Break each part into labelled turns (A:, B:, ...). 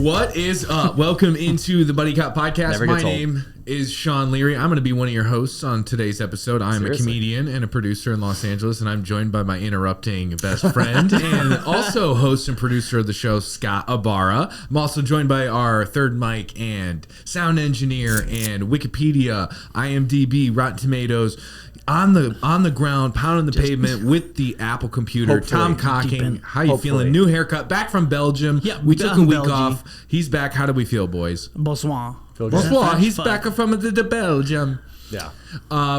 A: What is up? Welcome into the Buddy Cop Podcast. My name is Sean Leary. I'm going to be one of your hosts on today's episode. I'm a comedian and a producer in Los Angeles, and I'm joined by my interrupting best friend and also host and producer of the show, Scott Ibarra. I'm also joined by our third mic and sound engineer and Wikipedia, IMDb, Rotten Tomatoes, on the ground, pounding the pavement with the Apple computer. Tom Cocking, how you feeling? New haircut, back from Belgium.
B: Yeah,
A: we took a week off. He's back. How do we feel, boys?
B: Bonsoir.
A: Bonsoir. He's back from the Belgium.
C: Yeah.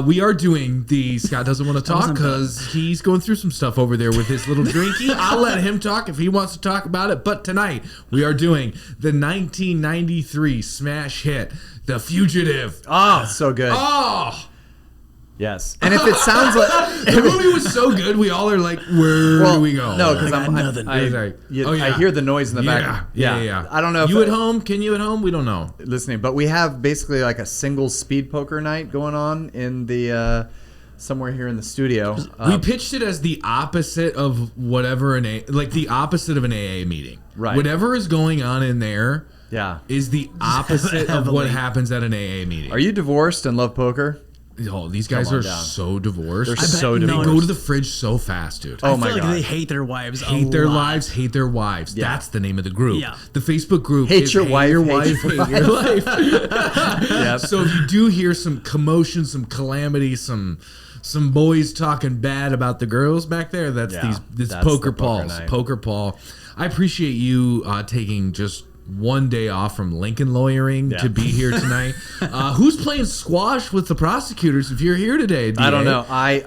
A: We are doing the Scott doesn't want to talk because he's going through some stuff over there with his little drinky. I'll let him talk if he wants to talk about it. But tonight we are doing the 1993 smash hit, The Fugitive.
C: Oh, so good.
A: Oh.
C: Yes. And if it sounds like
A: the movie was so good, we all are like, where do we go?
C: No, because I hear the noise in the back.
A: Yeah.
C: I don't know if
A: you at home? Can you at home? We don't know.
C: Listening, but we have basically like a single speed poker night going on in the somewhere here in the studio.
A: We pitched it as the opposite of whatever the opposite of an AA meeting.
C: Right.
A: Whatever is going on in there.
C: Yeah.
A: Is the opposite of what happens at an AA meeting.
C: Are you divorced and love poker?
A: Oh, these guys are so divorced.
C: They're so divorced.
A: They go to the fridge so fast, dude.
B: I feel like they hate their wives.
A: Hate their wives.
C: Yeah.
A: That's the name of the group.
B: Yeah.
A: The Facebook group
C: hate
A: is
C: your wife,
A: hate your life.
C: Yep.
A: So if you do hear some commotion, some calamity, some boys talking bad about the girls back there, that's Poker Paul's. Poker Paul. I appreciate you taking just one day off from Lincoln lawyering to be here tonight. Who's playing squash with the prosecutors if you're here today, DA?
C: I don't know. I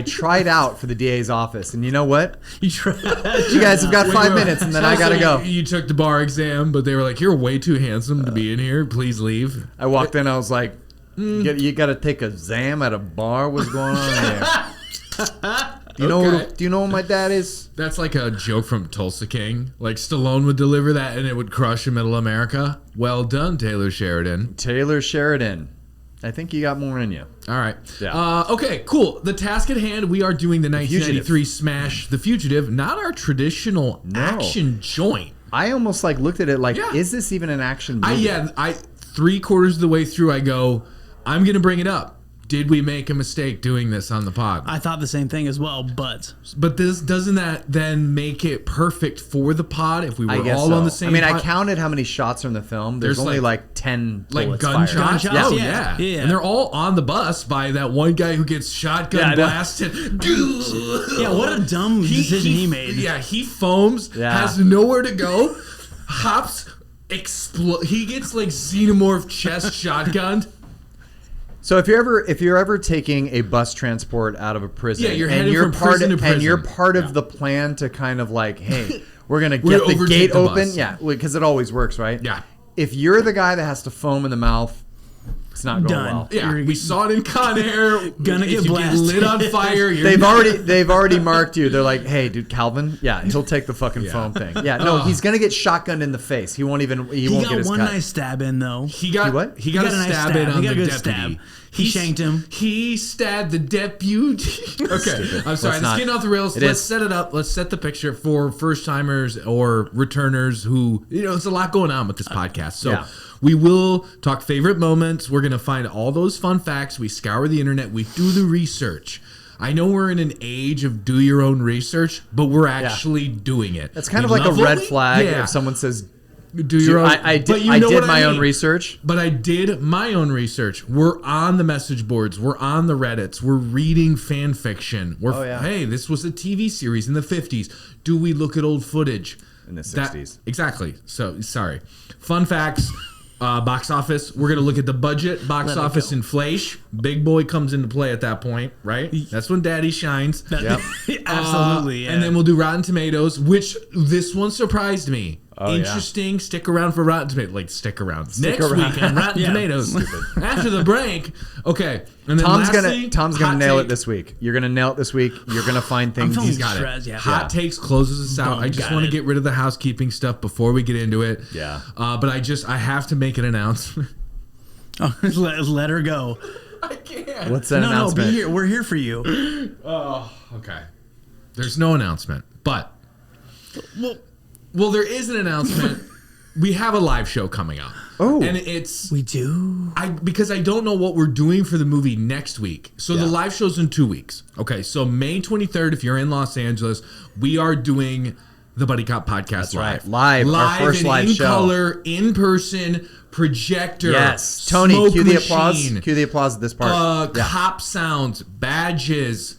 C: tried out for the DA's office, and you know what? You guys have got 5 minutes, and then I gotta go.
A: You took the bar exam, but they were like, "You're way too handsome to be in here. Please leave."
C: I walked in. I was like, "You got to take a exam at a bar? What's going on here?" Do you know what my dad is?
A: That's like a joke from Tulsa King. Like Stallone would deliver that and it would crush in Middle America. Well done, Taylor Sheridan.
C: Taylor Sheridan. I think you got more in you.
A: All right.
C: Yeah.
A: Okay, cool. The task at hand, we are doing the 1993 smash, The Fugitive, not our traditional action joint.
C: I almost looked at it like, is this even an action movie?
A: I 3/4 of the way through, I go, I'm going to bring it up. Did we make a mistake doing this on the pod?
B: I thought the same thing as well, but
A: doesn't that then make it perfect for the pod if we were all on the same?
C: I counted how many shots are in the film. There's only like 10 bullets
A: gunshots.
C: fired.
A: Oh yeah, and they're all on the bus by that one guy who gets shotgun blasted.
B: Yeah, what a dumb decision he made.
A: Yeah, he foams, has nowhere to go, hops, he gets like xenomorph chest shotgunned.
C: So if you're ever taking a bus transport out of a prison,
A: you're heading from prison to prison,
C: and you're part of the plan to kind of like, hey, we're gonna get the gate open, because it always works, right?
A: Yeah.
C: If you're the guy that has to foam in the mouth, it's not going well.
A: Yeah, we saw it in Con Air.
B: Gonna get blasted.
A: Lit on fire.
C: They've already marked you. They're like, hey, dude, Calvin. Yeah, he'll take the fucking foam thing. Yeah, no, he's gonna get shotgunned in the face. He won't get his cut.
B: He got one nice stab in though.
A: He got a stab in on the deputy.
B: He shanked him.
A: He stabbed the deputy. Okay, I'm sorry. Let's get off the rails. Let's set it up. Let's set the picture for first timers or returners who, it's a lot going on with this podcast. So we will talk favorite moments. We're going to find all those fun facts. We scour the internet. We do the research. I know we're in an age of do your own research, but we're actually doing it.
C: It's kind of like a red flag if someone says,
A: do your own.
C: I did my own research.
A: But I did my own research. We're on the message boards. We're on the Reddits. We're reading fan fiction. Hey, this was a TV series in the 50s. Do we look at old footage?
C: In the 60s.
A: Exactly. So, sorry. Fun facts. Box office. We're going to look at the budget. Box office inflation. Big boy comes into play at that point, right? That's when daddy shines.
B: Yep. Absolutely.
A: And then we'll do Rotten Tomatoes, which this one surprised me. Interesting. Stick around for Rotten Tomatoes. Stick around. Next week on Rotten Tomatoes. After the break. Okay. And then
C: Tom's gonna nail it this week. You're gonna nail it this week. You're gonna find things.
A: He's got it. Hot takes closes us out. I just want to get rid of the housekeeping stuff before we get into it.
C: Yeah.
A: But I have to make an announcement.
B: Let her go.
A: I can't.
C: What's that announcement?
B: No, be here. We're here for you.
A: Oh, okay. There's no announcement, but Well, there is an announcement. We have a live show coming up.
C: Oh.
A: And
B: We do?
A: because I don't know what we're doing for the movie next week. So the live show's in 2 weeks. Okay, so May 23rd, if you're in Los Angeles, we are doing the Buddy Cop Podcast live.
C: Live, our first
A: and
C: live
A: in
C: show.
A: color, in person, projector.
C: Yes. Tony,
A: smoke
C: cue the
A: machine,
C: applause. Cue the applause at this part.
A: Cop sounds, badges,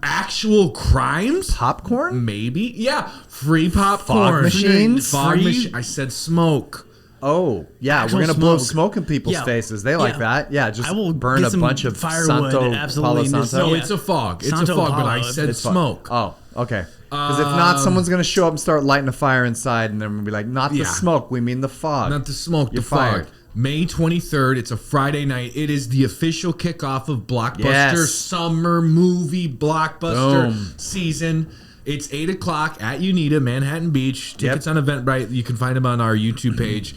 A: actual crimes.
C: Popcorn?
A: Maybe. Yeah. Free popcorn.
C: Fog machines?
A: Fog
B: Free?
A: machine. I said smoke.
C: Oh, yeah.
B: Actual
C: We're going to blow
B: smoke.
C: smoke in people's
B: Yeah.
C: faces. They like
B: Yeah.
C: that. Yeah, just
B: I will
C: burn
B: get
C: a
B: some
C: bunch of
B: firewood,
C: Santo
B: absolutely.
C: Palo Santo.
A: No,
B: Yeah.
A: it's a fog. It's
B: Santo
A: a fog, but I
B: Palo.
A: said
C: It's fun.
A: smoke.
C: Oh, okay. Because if not, someone's going to show up and start lighting a fire inside, and then we'll be like, not the
A: Yeah.
C: smoke, we mean the fog.
A: Not the smoke,
C: You're
A: the fog.
C: fired.
A: May 23rd. It's a Friday night. It is the official kickoff of Blockbuster
C: Yes.
A: summer movie blockbuster
C: Boom.
A: season. It's 8 o'clock at UNITA, Manhattan Beach. Tickets on Eventbrite. You can find them on our YouTube page,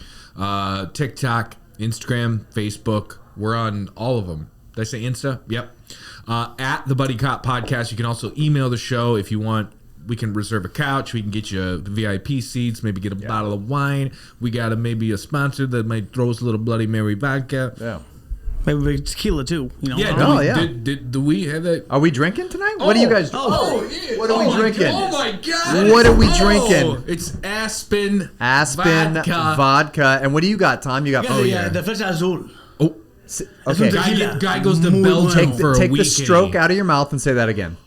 A: TikTok, Instagram, Facebook. We're on all of them. Did I say Insta? Yep. At the Buddy Cop Podcast. You can also email the show if you want. We can reserve a couch. We can get you the VIP seats. Maybe get a bottle of wine. We got maybe a sponsor that might throw us a little Bloody Mary vodka.
C: Yeah.
B: Maybe tequila too. You know?
A: Yeah. Do we have that?
C: Are we drinking tonight? What do you guys do?
A: Yeah.
C: What are we drinking?
A: Oh my God!
C: What are we drinking?
A: It's Aspen.
C: Vodka. And what do you got, Tom? You got
B: the Flecha Azul.
A: Oh,
C: Okay.
A: guy goes to
B: Muy
A: Belgium
B: bueno.
A: for a
C: Take
A: week.
C: the stroke out of your mouth and say that again.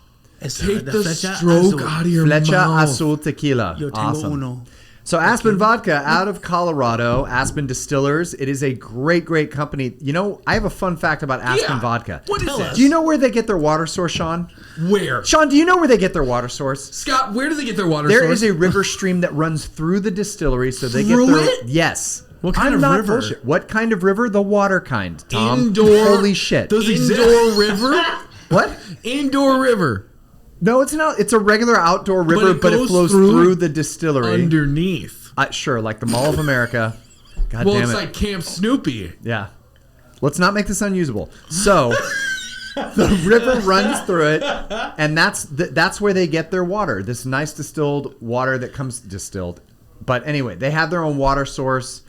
A: Take the stroke out of your
C: Flecha
A: mouth.
C: Azul Tequila.
B: Yo tengo
C: Awesome.
B: uno.
C: So Aspen Vodka out of Colorado, Aspen Distillers. It is a great, great company. You know, I have a fun fact about Aspen Vodka.
A: What is
B: Tell
A: that?
B: us.
C: Do you know where they get their water source, Sean?
A: Where?
C: Sean, do you know where they get their water source?
A: Scott, where do they get their water
C: There
A: source?
C: is a river stream that runs through the distillery, so they
A: Through
C: get their
A: it?
C: yes.
B: What kind
C: I'm
B: of
C: not
B: river?
C: bullshit. What kind of river? The water kind, Tom.
A: Indoor.
C: Holy shit.
B: Those
A: Indoor river?
C: What?
A: Indoor river.
C: No, it's not. It's a regular outdoor river,
A: it
C: but it
A: goes
C: flows
A: through
C: through the distillery.
A: Underneath.
C: Sure, like the Mall of America. God
A: Well,
C: damn
A: it's
C: it.
A: like Camp Snoopy.
C: Yeah. Let's not make this unusable. So the river runs through it, and that's where they get their water. This nice distilled water that comes distilled. But anyway, they have their own water source,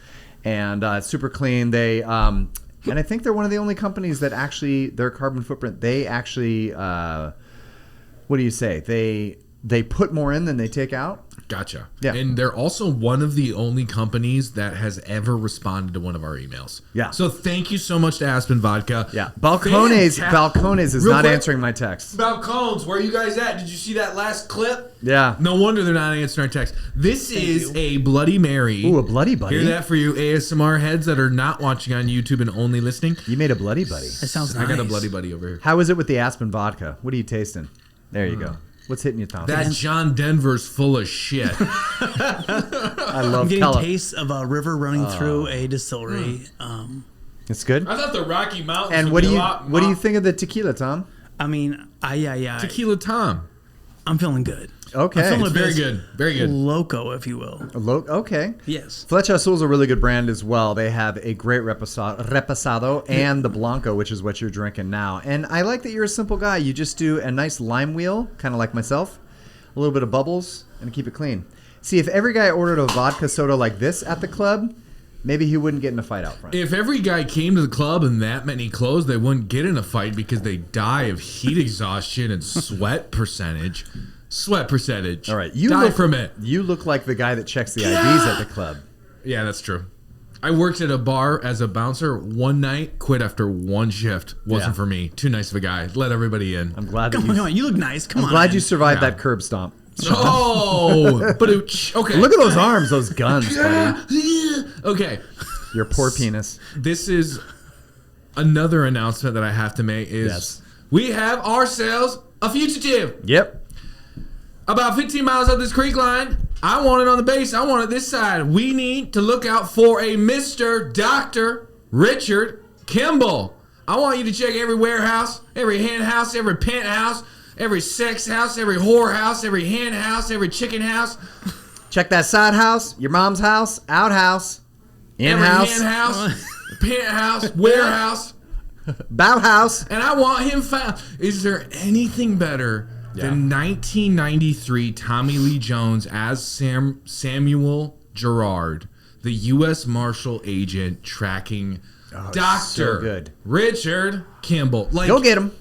C: and it's super clean. They and I think they're one of the only companies that actually their carbon footprint. They actually, what do you say? They put more in than they take out.
A: Gotcha.
C: Yeah.
A: And they're also one of the only companies that has ever responded to one of our emails.
C: Yeah.
A: So thank you so much to Aspen Vodka.
C: Yeah. Balcones is
A: Real
C: not
A: quick.
C: answering my text.
A: Balcones, where are you guys at? Did you see that last clip?
C: Yeah.
A: No wonder they're not answering our text. This is a Bloody Mary.
C: Ooh, a Bloody Buddy.
A: Hear that for you ASMR heads that are not watching on YouTube and only listening?
C: You made a Bloody Buddy.
B: That sounds nice.
A: I got a Bloody Buddy over here.
C: How is it with the Aspen vodka? What are you tasting? There you go. What's hitting you, Tom?
A: That John Denver's full of shit.
C: I
B: I'm
C: love
B: getting
C: color.
B: tastes of a river running through a distillery.
C: It's good.
A: I thought the Rocky Mountains
C: And
A: would
C: what
A: be
C: do
A: a
C: you
A: lot
C: what do you think of the tequila, Tom?
B: I mean,
A: Tequila Tom.
B: I'm feeling good.
C: Okay.
B: I'm feeling
A: It's
B: a bit
A: very good. Very good.
B: Loco, if you will.
C: Okay.
B: Yes.
C: Flecha Azul is a really good brand as well. They have a great reposado and the Blanco, which is what you're drinking now. And I like that you're a simple guy. You just do a nice lime wheel, kind of like myself, a little bit of bubbles, and keep it clean. See, if every guy ordered a vodka soda like this at the club, maybe he wouldn't get in a fight out front.
A: If every guy came to the club in that many clothes, they wouldn't get in a fight because they die of heat exhaustion and sweat percentage. Sweat percentage.
C: All right,
A: die from it.
C: You look like the guy that checks the IDs at the club.
A: Yeah, that's true. I worked at a bar as a bouncer one night, quit after one shift. Wasn't for me. Too nice of a guy. Let everybody in.
C: I'm glad that
B: Come on, you look nice. Come
C: I'm
B: on.
C: glad you survived
A: Yeah.
C: that curb stomp.
A: Oh, but okay.
C: Look at those arms, those guns, buddy.
A: Okay,
C: Your poor penis.
A: this is another announcement that I have to make. Is
C: Yes.
A: we have ourselves a fugitive.
C: Yep.
A: About 15 miles up this creek line. I want it on the base. I want it this side. We need to look out for a Mr. Dr. Richard Kimble. I want you to check every warehouse, every hen house, every penthouse, every sex house, every whore house, every hen house, every chicken house,
C: Check that side house, your mom's house, outhouse, in-house,
A: every hen house, penthouse, warehouse.
C: bout house.
A: And I want him found. Is there anything better The 1993 Tommy Lee Jones as Samuel Gerard, the U.S. Marshal agent tracking Dr. Richard Kimble. Like,
C: go get him.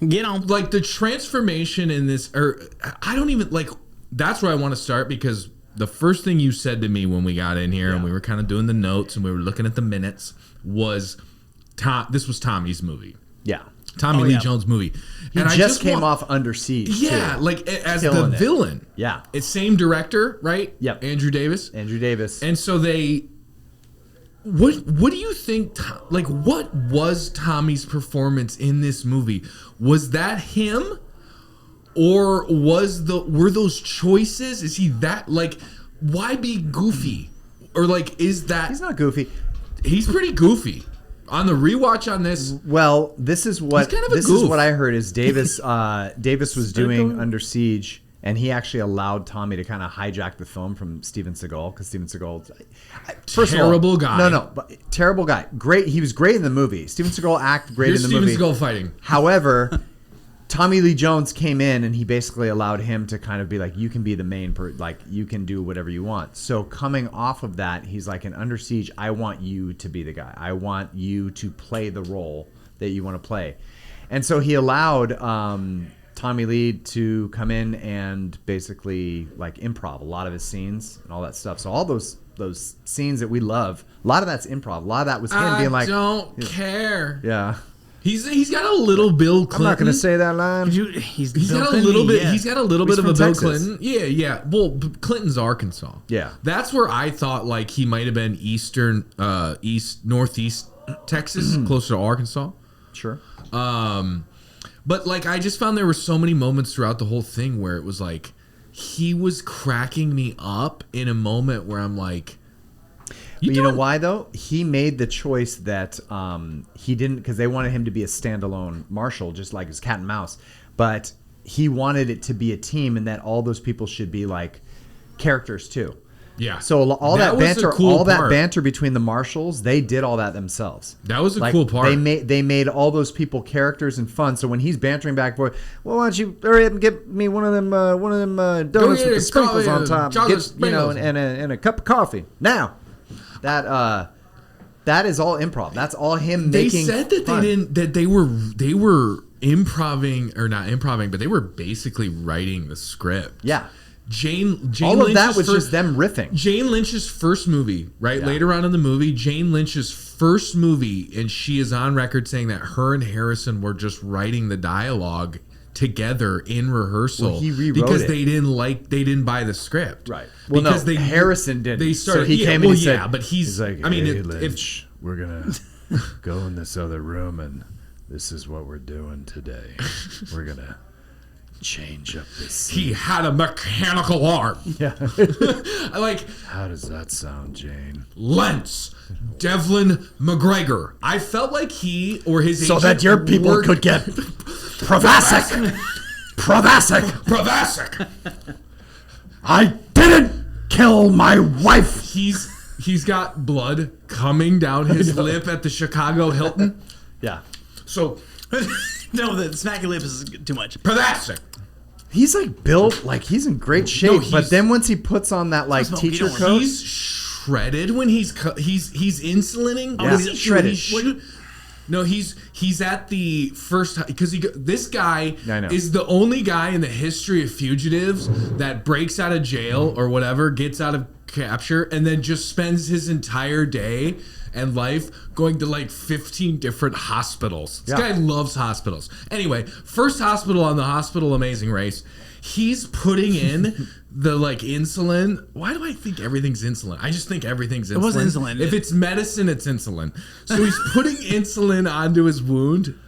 B: Get on.
A: Like the transformation in this, or I don't even like. That's where I want to start because the first thing you said to me when we got in here and we were kind of doing the notes and we were looking at the minutes was, this was Tommy's movie.
C: Yeah.
A: Tommy Lee Jones movie.
C: He just came off Under Siege.
A: Yeah,
C: too.
A: like as the villain.
C: Yeah.
A: It's same director, right?
C: Yep.
A: Andrew Davis.
C: And
A: so they... What do you think, like, what was Tommy's performance in this movie? Was that him? Or were those choices? Is he that, like, why be goofy? Or, like, is that...
C: He's not goofy.
A: He's pretty goofy. On the rewatch on this...
C: Well, this is what I heard is Davis was doing Under Siege, and he actually allowed Tommy to kind of hijack the film from Steven Seagal, because Steven Seagal...
A: Terrible guy.
C: No, but terrible guy. Great. He was great in the movie. Steven Seagal acted great in the movie.
A: Steven Seagal fighting.
C: However... Tommy Lee Jones came in and he basically allowed him to kind of be like, you can be the main like you can do whatever you want. So coming off of that, he's like, in Under Siege, I want you to be the guy. I want you to play the role that you want to play. And so he allowed Tommy Lee to come in and basically like improv a lot of his scenes and all that stuff. So all those scenes that we love, a lot of that's improv. A lot of that was him being like,
A: I don't care.
C: Yeah.
A: He's got a little Bill Clinton.
C: I'm not going to say that line.
A: He's got a little bit. Yeah. He's got a little bit of a Bill Clinton. Yeah. Well, Clinton's Arkansas.
C: Yeah.
A: That's where I thought like he might have been northeast Texas, closer to Arkansas.
C: Sure.
A: But like I just found there were so many moments throughout the whole thing where it was like he was cracking me up in a moment where I'm like.
C: You know why though? He made the choice that he didn't, because they wanted him to be a standalone marshal, just like his cat and mouse. But he wanted it to be a team, and that all those people should be like characters too.
A: Yeah.
C: So all that banter between the marshals, they did all that themselves.
A: That was a cool part.
C: They made all those people characters and fun. So when he's bantering back and forth, well, why don't you hurry up and get me one of them donuts with the sprinkles on top, and a cup of coffee now. That is all improv. That's all him making.
A: They said that fun. They were improving or not improving, but they were basically writing the script.
C: Yeah.
A: Jane
C: all
A: Lynch's
C: of that was just them riffing.
A: Jane Lynch's first movie, right? Yeah. Later on in the movie, Jane Lynch's first movie, and she is on record saying that her and Harrison were just writing the dialogue together in rehearsal.
C: Well, he rewrote
A: because
C: it.
A: they didn't buy the script.
C: Right. Well,
A: because
C: Harrison didn't.
A: They started.
C: So he came and he said,
A: but he's
D: like,
A: I mean,
D: hey, Lynch, we're gonna go in this other room, and this is what we're doing today. We're gonna change up this scene.
A: He had a mechanical arm.
C: Yeah.
D: How does that sound, Jane?
A: Lentz, Devlin McGregor. I felt like he or his
C: so
A: agent
C: that your people could get Provasic. I didn't kill my wife.
A: He's got blood coming down his lip at the Chicago Hilton.
C: Yeah.
A: So
B: no, the smacky lip is too much.
A: Provasic.
C: He's like built like he's in great shape, but then once he puts on that like teacher coat,
A: he's shredded when he's insulining.
C: Yeah.
A: He's
C: shredded.
A: No, he's at the first because this guy is the only guy in the history of fugitives that breaks out of jail or whatever, gets out of capture, and then just spends his entire day and life going to like 15 different hospitals. This guy loves hospitals. Anyway, first hospital on the Hospital Amazing Race. He's putting in the like insulin. Why do I think everything's insulin? I just think everything's insulin.
B: It was insulin.
A: If it's medicine, it's insulin. So he's putting insulin onto his wound.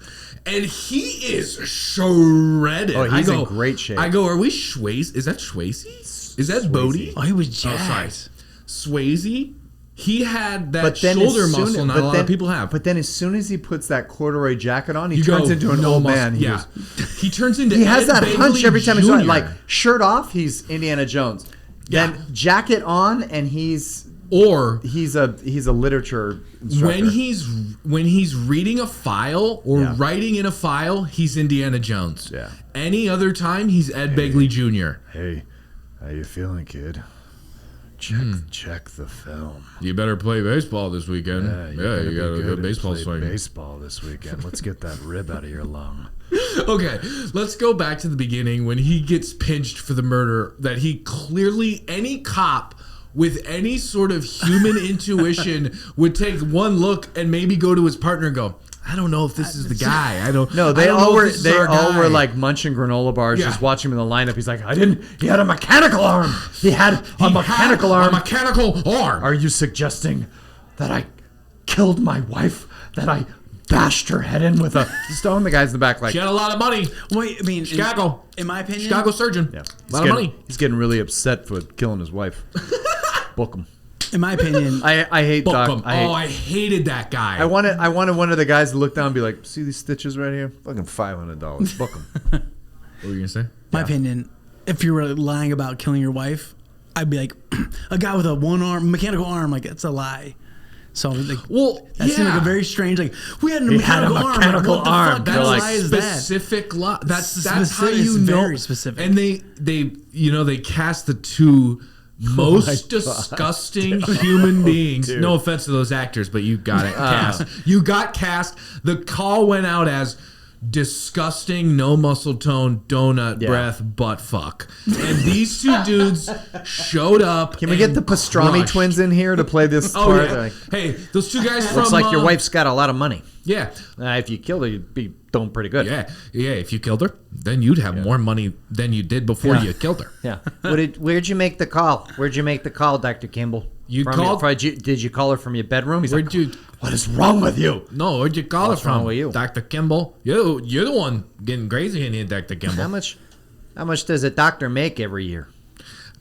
A: And he is shredded.
C: Oh, he's in great shape.
A: I go, are we Swayze? Is that Swayze? Is that Bodie?
B: Oh, he was jacked.
A: Swayze? He had that shoulder muscle not a lot of people have.
C: But then as soon as he puts that corduroy jacket on, he turns into an old man.
A: He turns into
C: He has
A: Ed
C: that
A: Begley
C: hunch every time he's
A: Jr.
C: on. Like, shirt off, he's Indiana Jones.
A: Yeah.
C: Then jacket on, and he's
A: Or
C: he's a literature instructor.
A: When he's reading a file or
C: Yeah.
A: writing in a file, he's Indiana Jones.
C: Yeah.
A: Any other time, he's Ed Begley Jr.
D: Hey, how you feeling, kid? Check the film.
A: You better play baseball this weekend.
D: better
A: you
D: be
A: got a good
D: and
A: baseball
D: play
A: swing.
D: Baseball this weekend. Let's get that rib out of your lung.
A: Okay, let's go back to the beginning when he gets pinched for the murder that he clearly, any cop with any sort of human intuition would take one look and maybe go to his partner and go, I don't know if this is the guy.
C: No, they
A: I don't
C: all
A: know
C: were.
A: if this is
C: They
A: our
C: all
A: guy."
C: were like munching granola bars,
A: Yeah.
C: just watching him in the lineup. He's like, He had a mechanical arm. He had a mechanical arm.
A: A mechanical arm.
C: Are you suggesting that I killed my wife? That I bashed her head in with a stone? The guy's in the back, like,
A: She had a lot of money.
B: Wait, I mean,
A: Chicago.
B: in my opinion,
A: Chicago surgeon.
C: yeah,
A: A lot of money.
C: He's getting really upset for killing his wife. Book him.
B: in my opinion,
C: I hate
A: Book
C: Doc.
A: him. I hated that guy.
C: I wanted one of the guys to look down and be like, see these stitches right here? Fucking $500. Book them.
A: What were you going to say?
B: my opinion, if you were lying about killing your wife, I'd be like, a guy with a mechanical arm, like that's a lie. So like,
A: Well,
B: that seemed like a very strange. Like we had a mechanical arm.
C: mechanical
B: Like, what the
C: arm.
B: fuck
C: They're
B: kind of
C: like
B: lie is that?
A: specific lie. That's how
B: Specific-
A: you
B: it's
A: know.
B: very specific.
A: And they they cast the two most disgusting human beings.
C: dude.
A: No offense to those actors, but you got it cast. You got cast. The call went out as disgusting, no muscle tone, donut breath, butt fuck. And these two dudes showed up.
C: Can we get the Pastrami
A: crushed.
C: twins in here to play this
A: Oh
C: part?
A: yeah.
C: Like,
A: Hey, those two guys from
C: looks like your wife's got a lot of money.
A: Yeah.
C: If you killed her, you'd be doing pretty good.
A: Yeah. If you killed her, then you'd have more money than you did before you killed her.
C: Yeah. Where'd you make the call? Where'd you make the call, Dr. Kimble?
A: You called-
C: Did you call her from your bedroom? He's
A: Where'd
C: like,
A: you?
C: what is wrong with you?
A: No, where'd you call
C: What's
A: it from?
C: wrong with you?
A: Dr. Kimble. You're the one getting crazy in here, Dr. Kimble.
C: How much does a doctor make every year?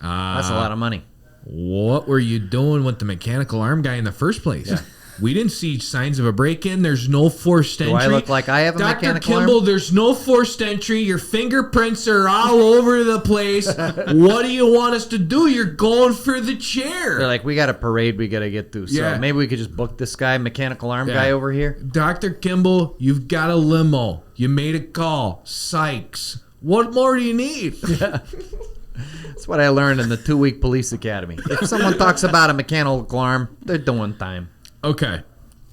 C: That's a lot of money.
A: What were you doing with the mechanical arm guy in the first place? We didn't see signs of a break-in. There's no forced entry.
C: I look like I have a
A: Dr.
C: mechanical
A: Kimble,
C: arm?
A: there's no forced entry. Your fingerprints are all over the place. What do you want us to do? You're going for the chair.
C: They're like, we got a parade we got to get through. So
A: Yeah.
C: maybe we could just book this guy, mechanical arm guy over here.
A: Dr. Kimble, you've got a limo. You made a call. Sykes. What more do you need?
C: That's what I learned in the 2-week police academy. If someone talks about a mechanical arm, they're doing time.
A: Okay.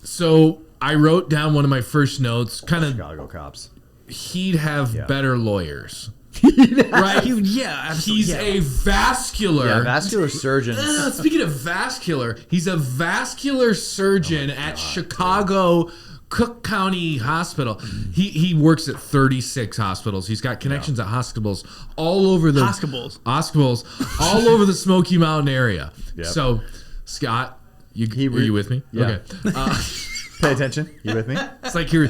A: So I wrote down one of my first notes, kind of
C: Chicago cops.
A: he'd have better lawyers. Right?
B: Yeah, absolutely.
A: He's
B: yeah.
A: a vascular.
C: Yeah, vascular surgeon.
A: Speaking of vascular, he's a vascular surgeon at Chicago Cook County Hospital. He works at 36 hospitals. He's got connections at hospitals all over the
B: Hospitals
A: all over the Smoky Mountain area.
C: Yep.
A: So, Scott, are you with me?
C: Yeah.
A: Okay.
C: Pay attention. You with me?
A: It's like your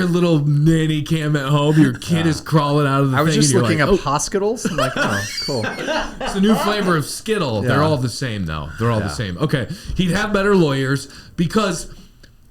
A: little nanny cam at home. Your kid is crawling out of the
C: I was
A: thing.
C: just
A: and you're
C: looking
A: like,
C: up hospitals. I'm like, oh, cool.
A: It's a new flavor of Skittle. They're all the same, though. They're all the same. Okay. He'd have better lawyers because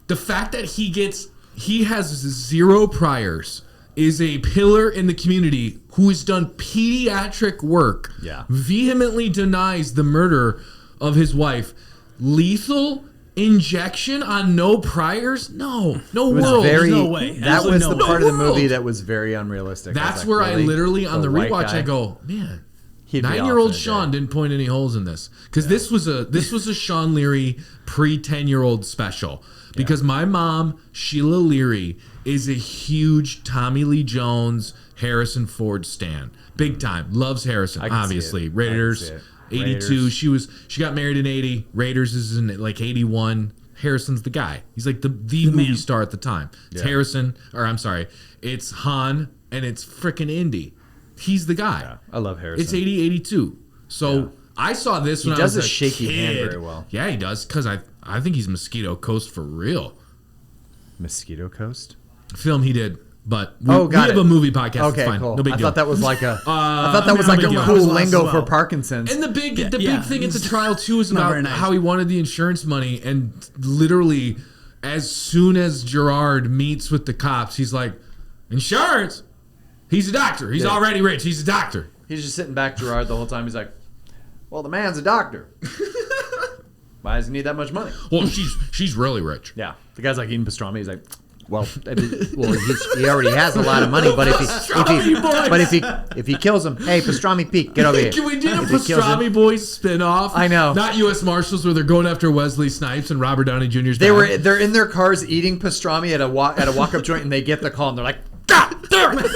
A: the fact that he has 0 priors is a pillar in the community who has done pediatric work, vehemently denies the murder of his wife. Lethal injection on no priors? No world.
B: There's no way.
C: That was the
B: No
C: part of the
A: world.
C: movie that was very unrealistic.
A: That's
C: was like,
A: where
C: really?
A: I literally, on the
C: white
A: rewatch,
C: guy?
A: I go, man,
C: He'd be off
A: 9-year-old
C: in a
A: Sean
C: day.
A: didn't point any holes in this. Because this was a Sean Leary pre-10-year-old special. Because my mom, Sheila Leary, is a huge Tommy Lee Jones, Harrison Ford stan. Big time. Loves Harrison,
C: I can see
A: obviously.
C: it. I
A: Raiders,
C: can see it.
A: 82.
C: Raiders.
A: She got married in 80. Raiders is in like 81. Harrison's the guy. He's like the movie star at the time. It's Harrison, or I'm sorry, it's Han, and it's frickin' Indy. He's the guy.
C: Yeah, I love Harrison.
A: It's 80, 82. So I saw this when I was
C: does
A: a
C: a shaky hand
A: kid.
C: very well.
A: Yeah, he does, because I think he's Mosquito Coast for real.
C: Mosquito Coast?
A: Film he did. But we
C: got
A: have
C: it.
A: a movie podcast.
C: Okay,
A: it's fine.
C: cool.
A: No big
C: I
A: deal.
C: thought that was like a. I thought that
A: no
C: was like
A: big
C: a
A: deal.
C: cool
B: I was lost
C: lingo
B: as well.
C: for Parkinson's.
A: And the big
B: yeah.
A: thing at the trial too is
B: Not
A: about
B: very nice.
A: how he wanted the insurance money, and literally, as soon as Gerard meets with the cops, he's like, "Insurance? He's a doctor. He's already rich. He's a doctor."
C: He's just sitting back, Gerard, the whole time. He's like, "Well, the man's a doctor." Why does he need that much money?
A: Well, she's really rich.
C: Yeah. The guy's like eating pastrami. He's like, well, he already has a lot of money, but if he kills him, hey, Pastrami Peak, get over here.
A: Can we do a Pastrami Boys spinoff?
C: I know.
A: Not U.S. Marshals where they're going after Wesley Snipes and Robert Downey Jr.'s
C: They're in their cars eating pastrami at a walk-up joint, and they get the call, and they're like, God damn it!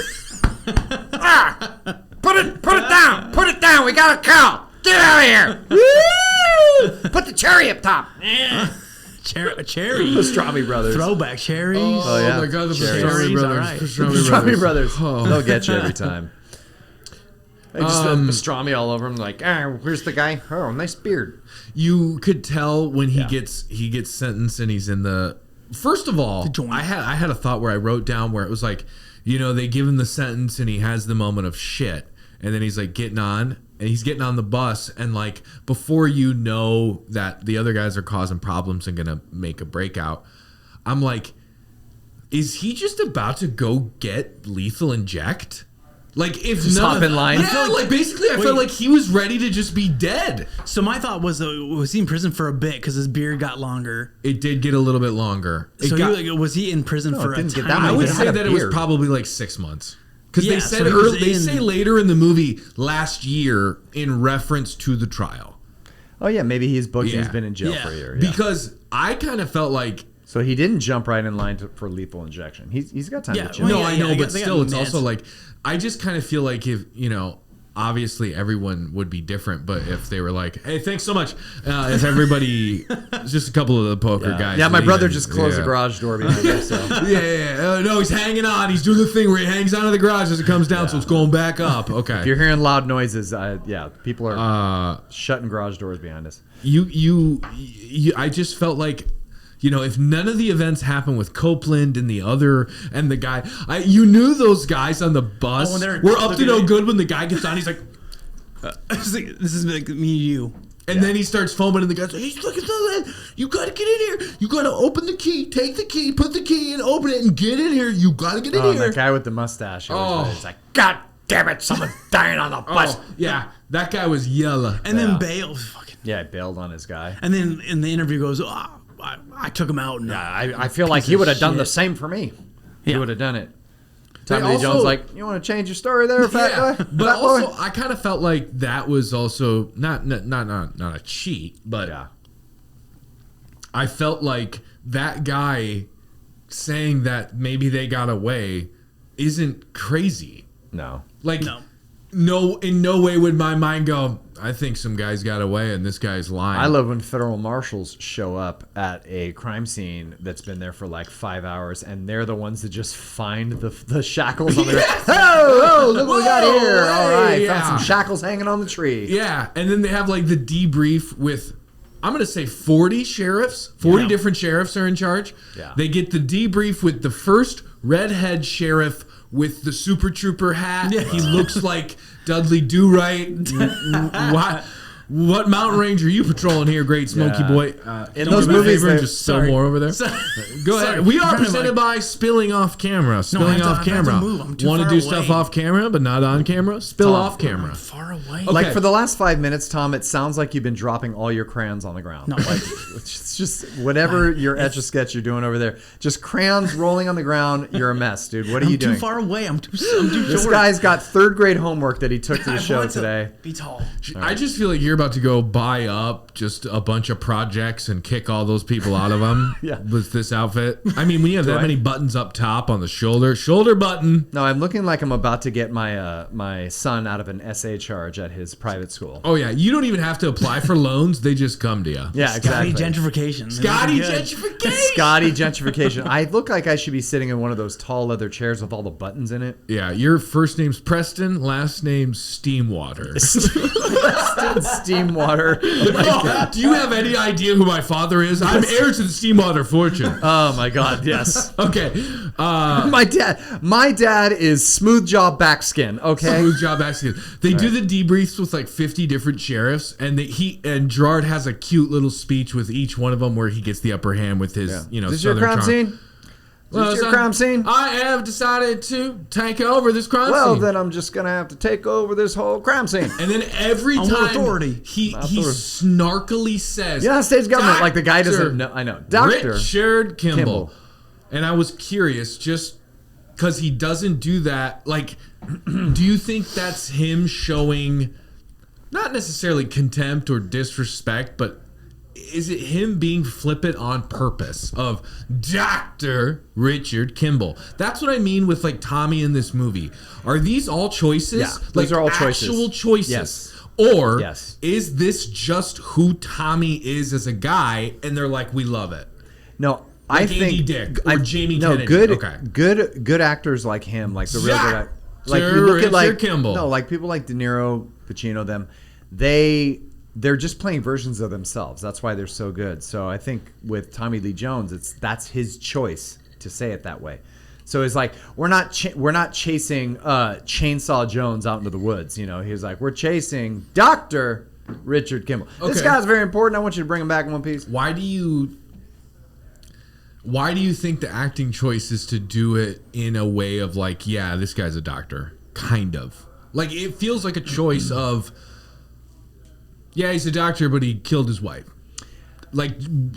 C: Put it down. We got a call. Get out of here. Woo! Put the cherry up top.
B: Cherry.
C: Pastrami Brothers.
B: Throwback cherries.
A: Oh,
C: yeah.
A: my God, the
B: Cherries,
A: Pastrami Brothers.
B: all right.
C: Pastrami Brothers.
A: Oh.
C: They'll get you every time. They just put pastrami all over him. Like, here's the guy. Oh, nice beard.
A: You could tell when he gets sentenced and he's in the. First of all, I had a thought where I wrote down where it was like, they give him the sentence and he has the moment of shit, and then he's like getting on. And he's getting on the bus, and like before you know that the other guys are causing problems and gonna make a breakout, I'm like, is he just about to go get lethal inject? Like if
C: just hop in line.
A: Yeah, like basically, I felt like he was ready to just be dead.
B: So my thought was he in prison for a bit because his beard got longer?
A: It did get a little bit longer.
B: Was he in prison for a time?
A: I would say that it was probably like 6 months. Because they said they say later in the movie last year in reference to the trial.
C: Oh yeah, maybe he's booked and he's been in jail for a year. Yeah.
A: Because I kind of felt like
C: so he didn't jump right in line for lethal injection. He's got time to chill.
A: I know, but still, it's also like I just kind of feel like if obviously everyone would be different, but if they were like, hey, thanks so much, if everybody, just a couple of the poker guys.
C: Yeah, my brother just closed the garage door behind him. So.
A: No, he's hanging on. He's doing the thing where he hangs out of the garage as it comes down, so it's going back up. Okay.
C: If you're hearing loud noises, people are shutting garage doors behind us.
A: I just felt like, if none of the events happened with Copeland and the guy, you knew those guys on the bus were up to no good when the guy gets on. He's like,
B: this is like me and you.
A: And then he starts foaming, and the guy's like, hey, look at that. You got to get in here. You got to open the key, take the key, put the key in, open it, and get in here. You got to get in here.
C: That guy with the mustache. It's like, God damn it, someone's dying on the bus.
A: Yeah, that guy was yellow.
B: And then bailed.
C: Yeah, bailed on his guy.
B: And then in the interview goes, I took him out. And
C: I feel like he would have done the same for me. He would have done it. Tommy Lee Jones like, you want to change your story there, fat boy?
A: But also, I kind of felt like that was also not a cheat, but I felt like that guy saying that maybe they got away isn't crazy.
C: No.
A: Like, no, in no way would my mind go, I think some guys got away and this guy's lying.
C: I love when federal marshals show up at a crime scene that's been there for like 5 hours, and they're the ones that just find the shackles on there. Oh, look what we got here. All right, found some shackles hanging on the tree.
A: Yeah, and then they have like the debrief with, I'm going to say 40 sheriffs. 40 different sheriffs are in charge. Yeah. They get the debrief with the first redhead sheriff with the Super Trooper hat. Yeah. He looks like Dudley Do-Right. What mountain range are you patrolling here, Great Smoky Boy?
C: In those movies,
A: just spill more over there. Go ahead. We are presented by Spilling Off Camera. Spilling Off Camera. Want to do stuff off camera, but not on camera? Spill off camera.
B: Far away.
C: Okay. Like for the last 5 minutes, Tom, it sounds like you've been dropping all your crayons on the ground. No, like it's just whatever your etch a sketch you're doing over there, just crayons rolling on the ground. You're a mess, dude. What are you doing?
B: I'm too far away. I'm too short.
C: This guy's got 3rd grade homework that he took to the show today.
B: Be tall.
A: I just feel like you're about to go buy up just a bunch of projects and kick all those people out of them with this outfit. I mean, when you have that many buttons up top on the shoulder button.
C: No, I'm looking like I'm about to get my son out of an essay charge at his private school.
A: Oh yeah, you don't even have to apply for loans; they just come to you.
C: Yeah, exactly.
B: Scotty gentrification.
C: Scotty gentrification. I look like I should be sitting in one of those tall leather chairs with all the buttons in it.
A: Yeah, your first name's Preston, last name's Steamwater.
C: Steamwater.
A: Do you have any idea who my father is? I'm heir to the Steamwater fortune.
C: Oh my God, yes.
A: Okay.
C: My dad is smooth jaw backskin. Okay,
A: smooth jaw backskin. They do the debriefs with like 50 different sheriffs, and Gerard has a cute little speech with each one of them where he gets the upper hand with his,
C: Is this your crime scene? Is this your crime scene?
A: I have decided to take over this crime scene.
C: Well, then I'm just going to have to take over this whole crime scene.
A: And then every time
B: authority.
A: he snarkily says,
C: United States government, like the guy doesn't know. I know. Dr.
A: Richard Kimble. And I was curious, just because he doesn't do that, like, do you think that's him showing not necessarily contempt or disrespect, but is it him being flippant on purpose of Dr. Richard Kimble? That's what I mean with like Tommy in this movie. Are these all choices?
C: Yeah, those are all
A: actual choices.
C: Yes.
A: Or is this just who Tommy is as a guy and they're like, we love it?
C: No,
A: like
C: I
A: Andy
C: think
A: Dick or Jamie Kennedy.
C: Good actors like him, like the real good actors. Like you look at like
A: Kimble.
C: No, like people like De Niro, Pacino, them. They're just playing versions of themselves. That's why they're so good. So I think with Tommy Lee Jones, that's his choice to say it that way. So it's like we're not chasing Chainsaw Jones out into the woods. You know, he's like we're chasing Dr. Richard Kimble. Okay. This guy's very important. I want you to bring him back in one piece.
A: Why do you think the acting choice is to do it in a way of like, yeah, this guy's a doctor, kind of like it feels like a choice of. Yeah, he's a doctor, but he killed his wife. Like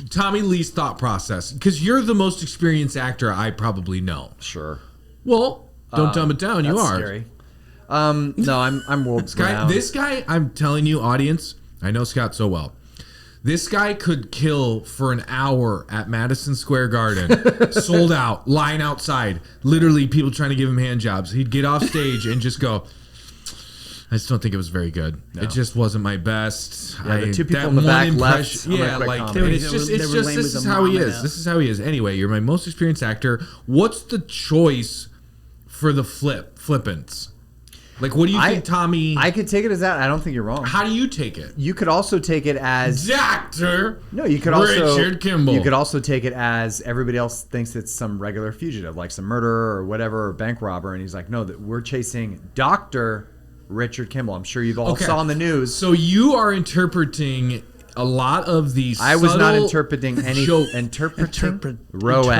A: Tommy Lee's thought process, because you're the most experienced actor I probably know.
C: Sure.
A: Well, don't dumb it down. You are.
C: Scary. No, I'm world renowned.
A: This guy, I'm telling you, audience, I know Scott so well. This guy could kill for an hour at Madison Square Garden, sold out, line outside, literally people trying to give him hand jobs. He'd get off stage and just go. I just don't think it was very good. No. It just wasn't my best.
C: Yeah, the two people in the back left.
A: Yeah, like it's just this is how he is. This is how he is. Anyway, you're my most experienced actor. What's the choice for the flippants? Like, what do you think, Tommy?
C: I could take it as that. I don't think you're wrong.
A: How do you take it?
C: You could also take it as
A: Dr.
C: No, you could also
A: Richard Kimble.
C: You could also take it as everybody else thinks it's some regular fugitive, like some murderer or whatever, or bank robber, and he's like, no, that we're chasing Dr. Richard Kimble. I'm sure you've all saw on the news.
A: So you are interpreting a lot of these.
C: I was not interpreting any. Interpreting. Roads. All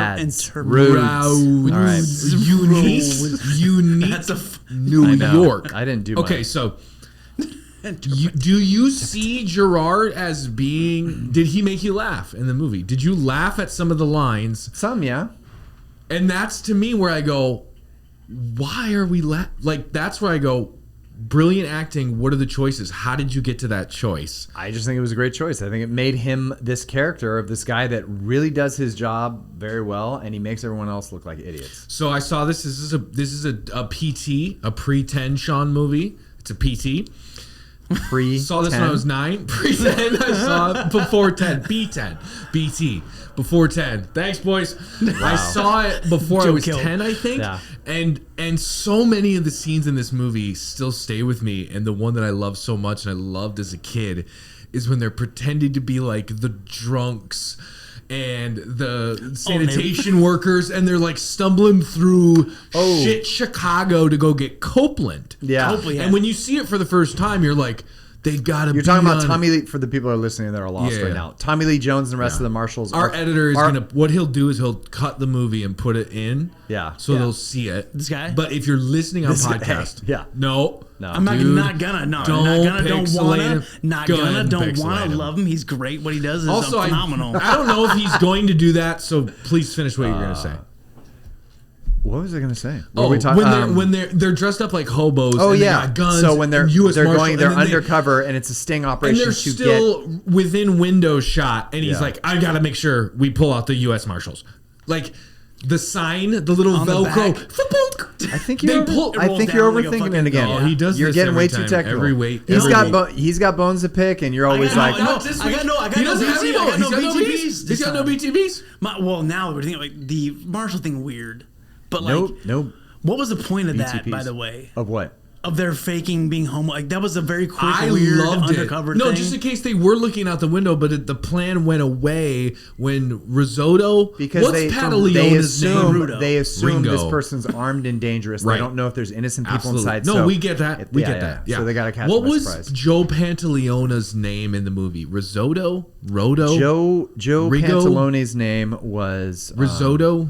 C: right.
A: Unique. New York.
C: I didn't do.
A: Okay, so. Do you see Gerard as being? Did he make you laugh in the movie? Did you laugh at some of the lines?
C: Some, yeah.
A: And that's to me where I go, why are we like? That's where I go. Brilliant acting. What are the choices? How did you get to that choice?
C: I just think it was a great choice. I think it made him this character of this guy that really does his job very well, and he makes everyone else look like idiots.
A: So I saw this. This is a PT, a pre-10 Sean movie. It's a PT. Saw this when I was 9. Pre-10. I saw it before 10. B10. BT. Before 10. Thanks, boys. Wow. I saw it before I was 10, I think. Yeah. And so many of the scenes in this movie still stay with me. And the one that I love so much and I loved as a kid is when they're pretending to be like the drunks and the sanitation workers, and they're like stumbling through shit Chicago to go get Copeland.
C: Yeah.
A: And when you see it for the first time, you're like, they gotta.
C: You're talking about Tommy Lee. For the people who are listening that are lost right now, Tommy Lee Jones and the rest of the marshals.
A: Our editor is gonna. What he'll do is he'll cut the movie and put it in.
C: Yeah.
A: So they'll see it.
B: This guy.
A: But if you're listening on podcast,
B: no. I'm not gonna. No, don't wanna love him. He's great. What he does is also phenomenal.
A: I don't know if he's going to do that. So please finish what you're gonna say.
C: What was I going to say?
A: When they're dressed up like hobos.
C: Oh,
A: and
C: yeah.
A: They got guns.
C: So when they're undercover and it's a sting operation.
A: And they're still within window shot. And he's like, I got to make sure we pull out the U.S. Marshals. Like the sign, the little on Velcro.
C: I think you're overthinking it again.
A: Oh, he does.
C: You're getting way too technical. He's got bones to pick, and you're always like,
B: I got no BTBs.
A: He's got no BTBs.
B: Well, now we're thinking like the Marshall thing weird. But
C: nope.
B: What was the point of that, by the way?
C: Of what?
B: Of their faking being homo. Like that was a very quick, weird, undercover thing.
A: No, just in case they were looking out the window, but the plan went away when Risotto.
C: Because they assume this person's armed and dangerous. Right. They don't know if there's innocent people inside.
A: No, we get that. We get that. Yeah.
C: So they got to catch them by surprise.
A: What was Joe Pantaleone's name in the movie? Risotto?
C: Joe Pantalone's name was
A: Risotto.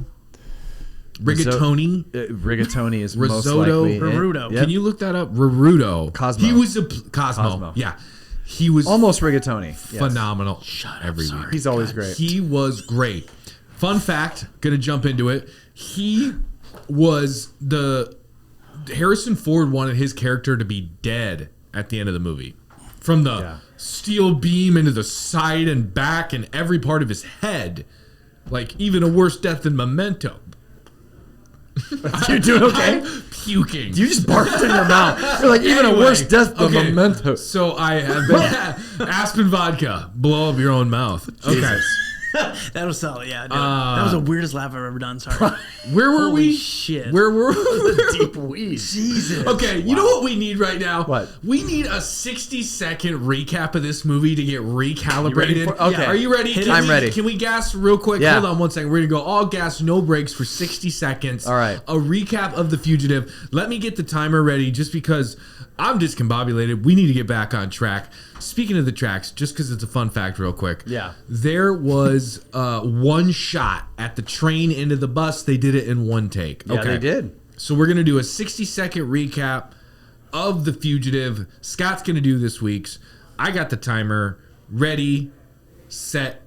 A: Rigatoni.
C: Rigatoni is
A: Risotto.
C: most likely
B: Peruto.
C: Yep.
A: Can you look that up? Raruto.
C: Cosmo.
A: He was a Cosmo. Yeah. He was
C: almost Rigatoni. Yes.
A: phenomenal every week.
C: He's always great.
A: He was great. Fun fact, gonna jump into it. He was Harrison Ford wanted his character to be dead at the end of the movie. From the steel beam into the side and back and every part of his head. Like, even a worse death than Memento.
C: You're doing okay?
A: I'm puking.
C: You just barked in your mouth. You're like, even a worse death than Memento.
A: So I have been Aspen vodka. Blow up your own mouth. Okay.
B: That was solid. Yeah, dude. That was the weirdest laugh I've ever done. Sorry.
A: Where were
B: Holy
A: we?
B: shit.
A: Where were we?
C: Deep weed.
B: Jesus.
A: Okay, you know what we need right now?
C: What?
A: We need a 60-second recap of this movie to get recalibrated.
C: Okay.
A: Are you ready?
C: I'm ready.
A: Can we gas real quick?
C: Yeah.
A: Hold on 1 second. We're going to go all gas, no breaks for 60 seconds.
C: All right.
A: A recap of The Fugitive. Let me get the timer ready just because I'm discombobulated. We need to get back on track. Speaking of the tracks, just because it's a fun fact real quick.
C: Yeah.
A: There was one shot at the train into the bus. They did it in one take.
C: Yeah, they did.
A: So we're going to do a 60-second recap of The Fugitive. Scott's going to do this week's. I got the timer. Ready, set,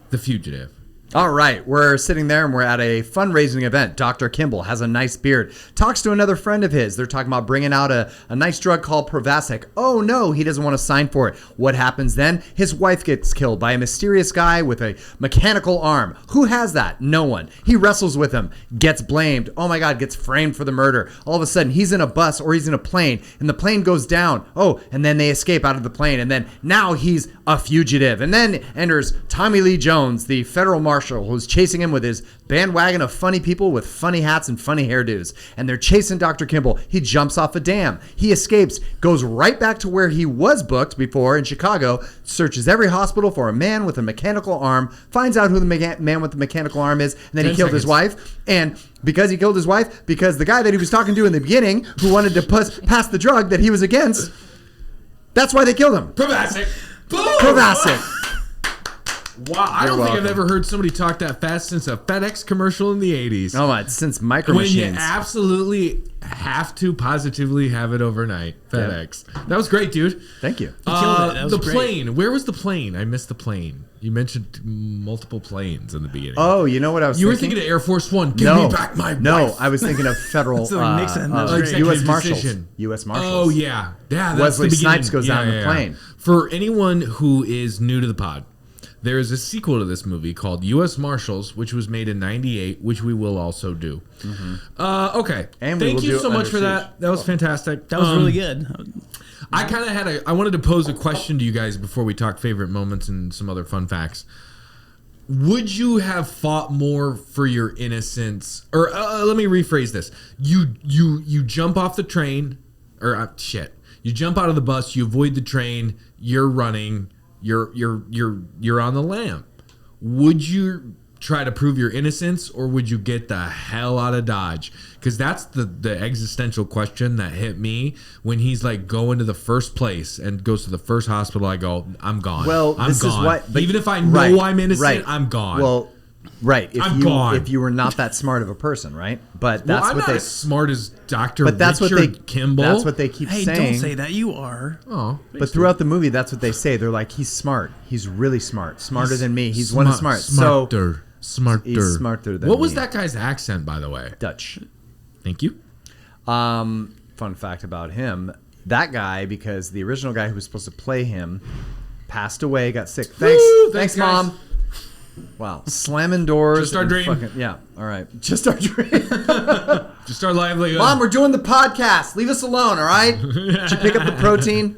A: The Fugitive.
C: All right, we're sitting there and we're at a fundraising event. Dr. Kimble has a nice beard, talks to another friend of his. They're talking about bringing out a nice drug called Provasic. Oh no, he doesn't want to sign for it. What happens then? His wife gets killed by a mysterious guy with a mechanical arm. Who has that? No one. He wrestles with him, gets blamed. Oh my God, gets framed for the murder. All of a sudden, he's in a bus or he's in a plane and the plane goes down. Oh, and then they escape out of the plane and then now he's a fugitive. And then enters Tommy Lee Jones, the federal marshal, who's chasing him with his bandwagon of funny people with funny hats and funny hairdos. And they're chasing Dr. Kimble. He jumps off a dam. He escapes, goes right back to where he was booked before in Chicago, searches every hospital for a man with a mechanical arm, finds out who the man with the mechanical arm is, and then he killed his wife. And because he killed his wife, because the guy that he was talking to in the beginning, who wanted to pass the drug that he was against, that's why they killed him.
A: Provasic. Boom!
C: Provasic.
A: Wow, I don't think I've ever heard somebody talk that fast since a FedEx commercial in the 80s.
C: Oh my, since Micro
A: When
C: Machines.
A: you absolutely have to positively have it overnight. FedEx. Yeah. That was great, dude.
C: Thank you.
A: The plane. Where was the plane? I missed the plane. You mentioned multiple planes in the beginning.
C: Oh, you know what I was thinking?
A: You were thinking of Air Force One. Give me back my wife.
C: No, I was thinking of federal
B: Nixon.
C: U.S. Marshals. U.S. Marshals.
A: Oh, yeah. Yeah, that's
C: Wesley
A: the beginning.
C: Snipes goes down the plane.
A: For anyone who is new to the pod, there is a sequel to this movie called U.S. Marshals, which was made in '98, which we will also do. Mm-hmm. Okay.
C: And
A: thank you so much for that. That was fantastic.
B: That was really good.
A: I kind of I wanted to pose a question to you guys before we talk favorite moments and some other fun facts. Would you have fought more for your innocence? Or let me rephrase this. You jump off the train, or you jump out of the bus, you avoid the train, you're running. You're on the lam. Would you try to prove your innocence, or would you get the hell out of Dodge? Because that's the existential question that hit me when he's like going to the first place and goes to the first hospital. I go, I'm gone.
C: Well,
A: I'm
C: this
A: gone.
C: is what.
A: Even if I know I'm innocent, I'm gone.
C: Well, right.
A: I'm gone.
C: If you were not that smart of a person, right? But that's
A: I'm
C: what
A: not as smart as Dr.
C: But that's
A: Richard
C: what they
A: Kimble.
C: That's what they keep saying.
B: Hey, don't say that. You are.
A: Oh,
C: but throughout the movie, that's what they say. They're like, he's smart. He's really smart. Smarter than me. He's one of smart.
A: Smarter.
C: He's smarter than me.
A: What was that guy's accent, by the way?
C: Dutch.
A: Thank you.
C: Fun fact about him. That guy, because the original guy who was supposed to play him passed away, got sick. Thanks, Mom. Wow. Slamming doors.
A: Just our dream.
C: Yeah. All right. Just our dream.
A: Just our livelihood.
C: Mom, we're doing the podcast. Leave us alone, all right? Did you pick up the protein?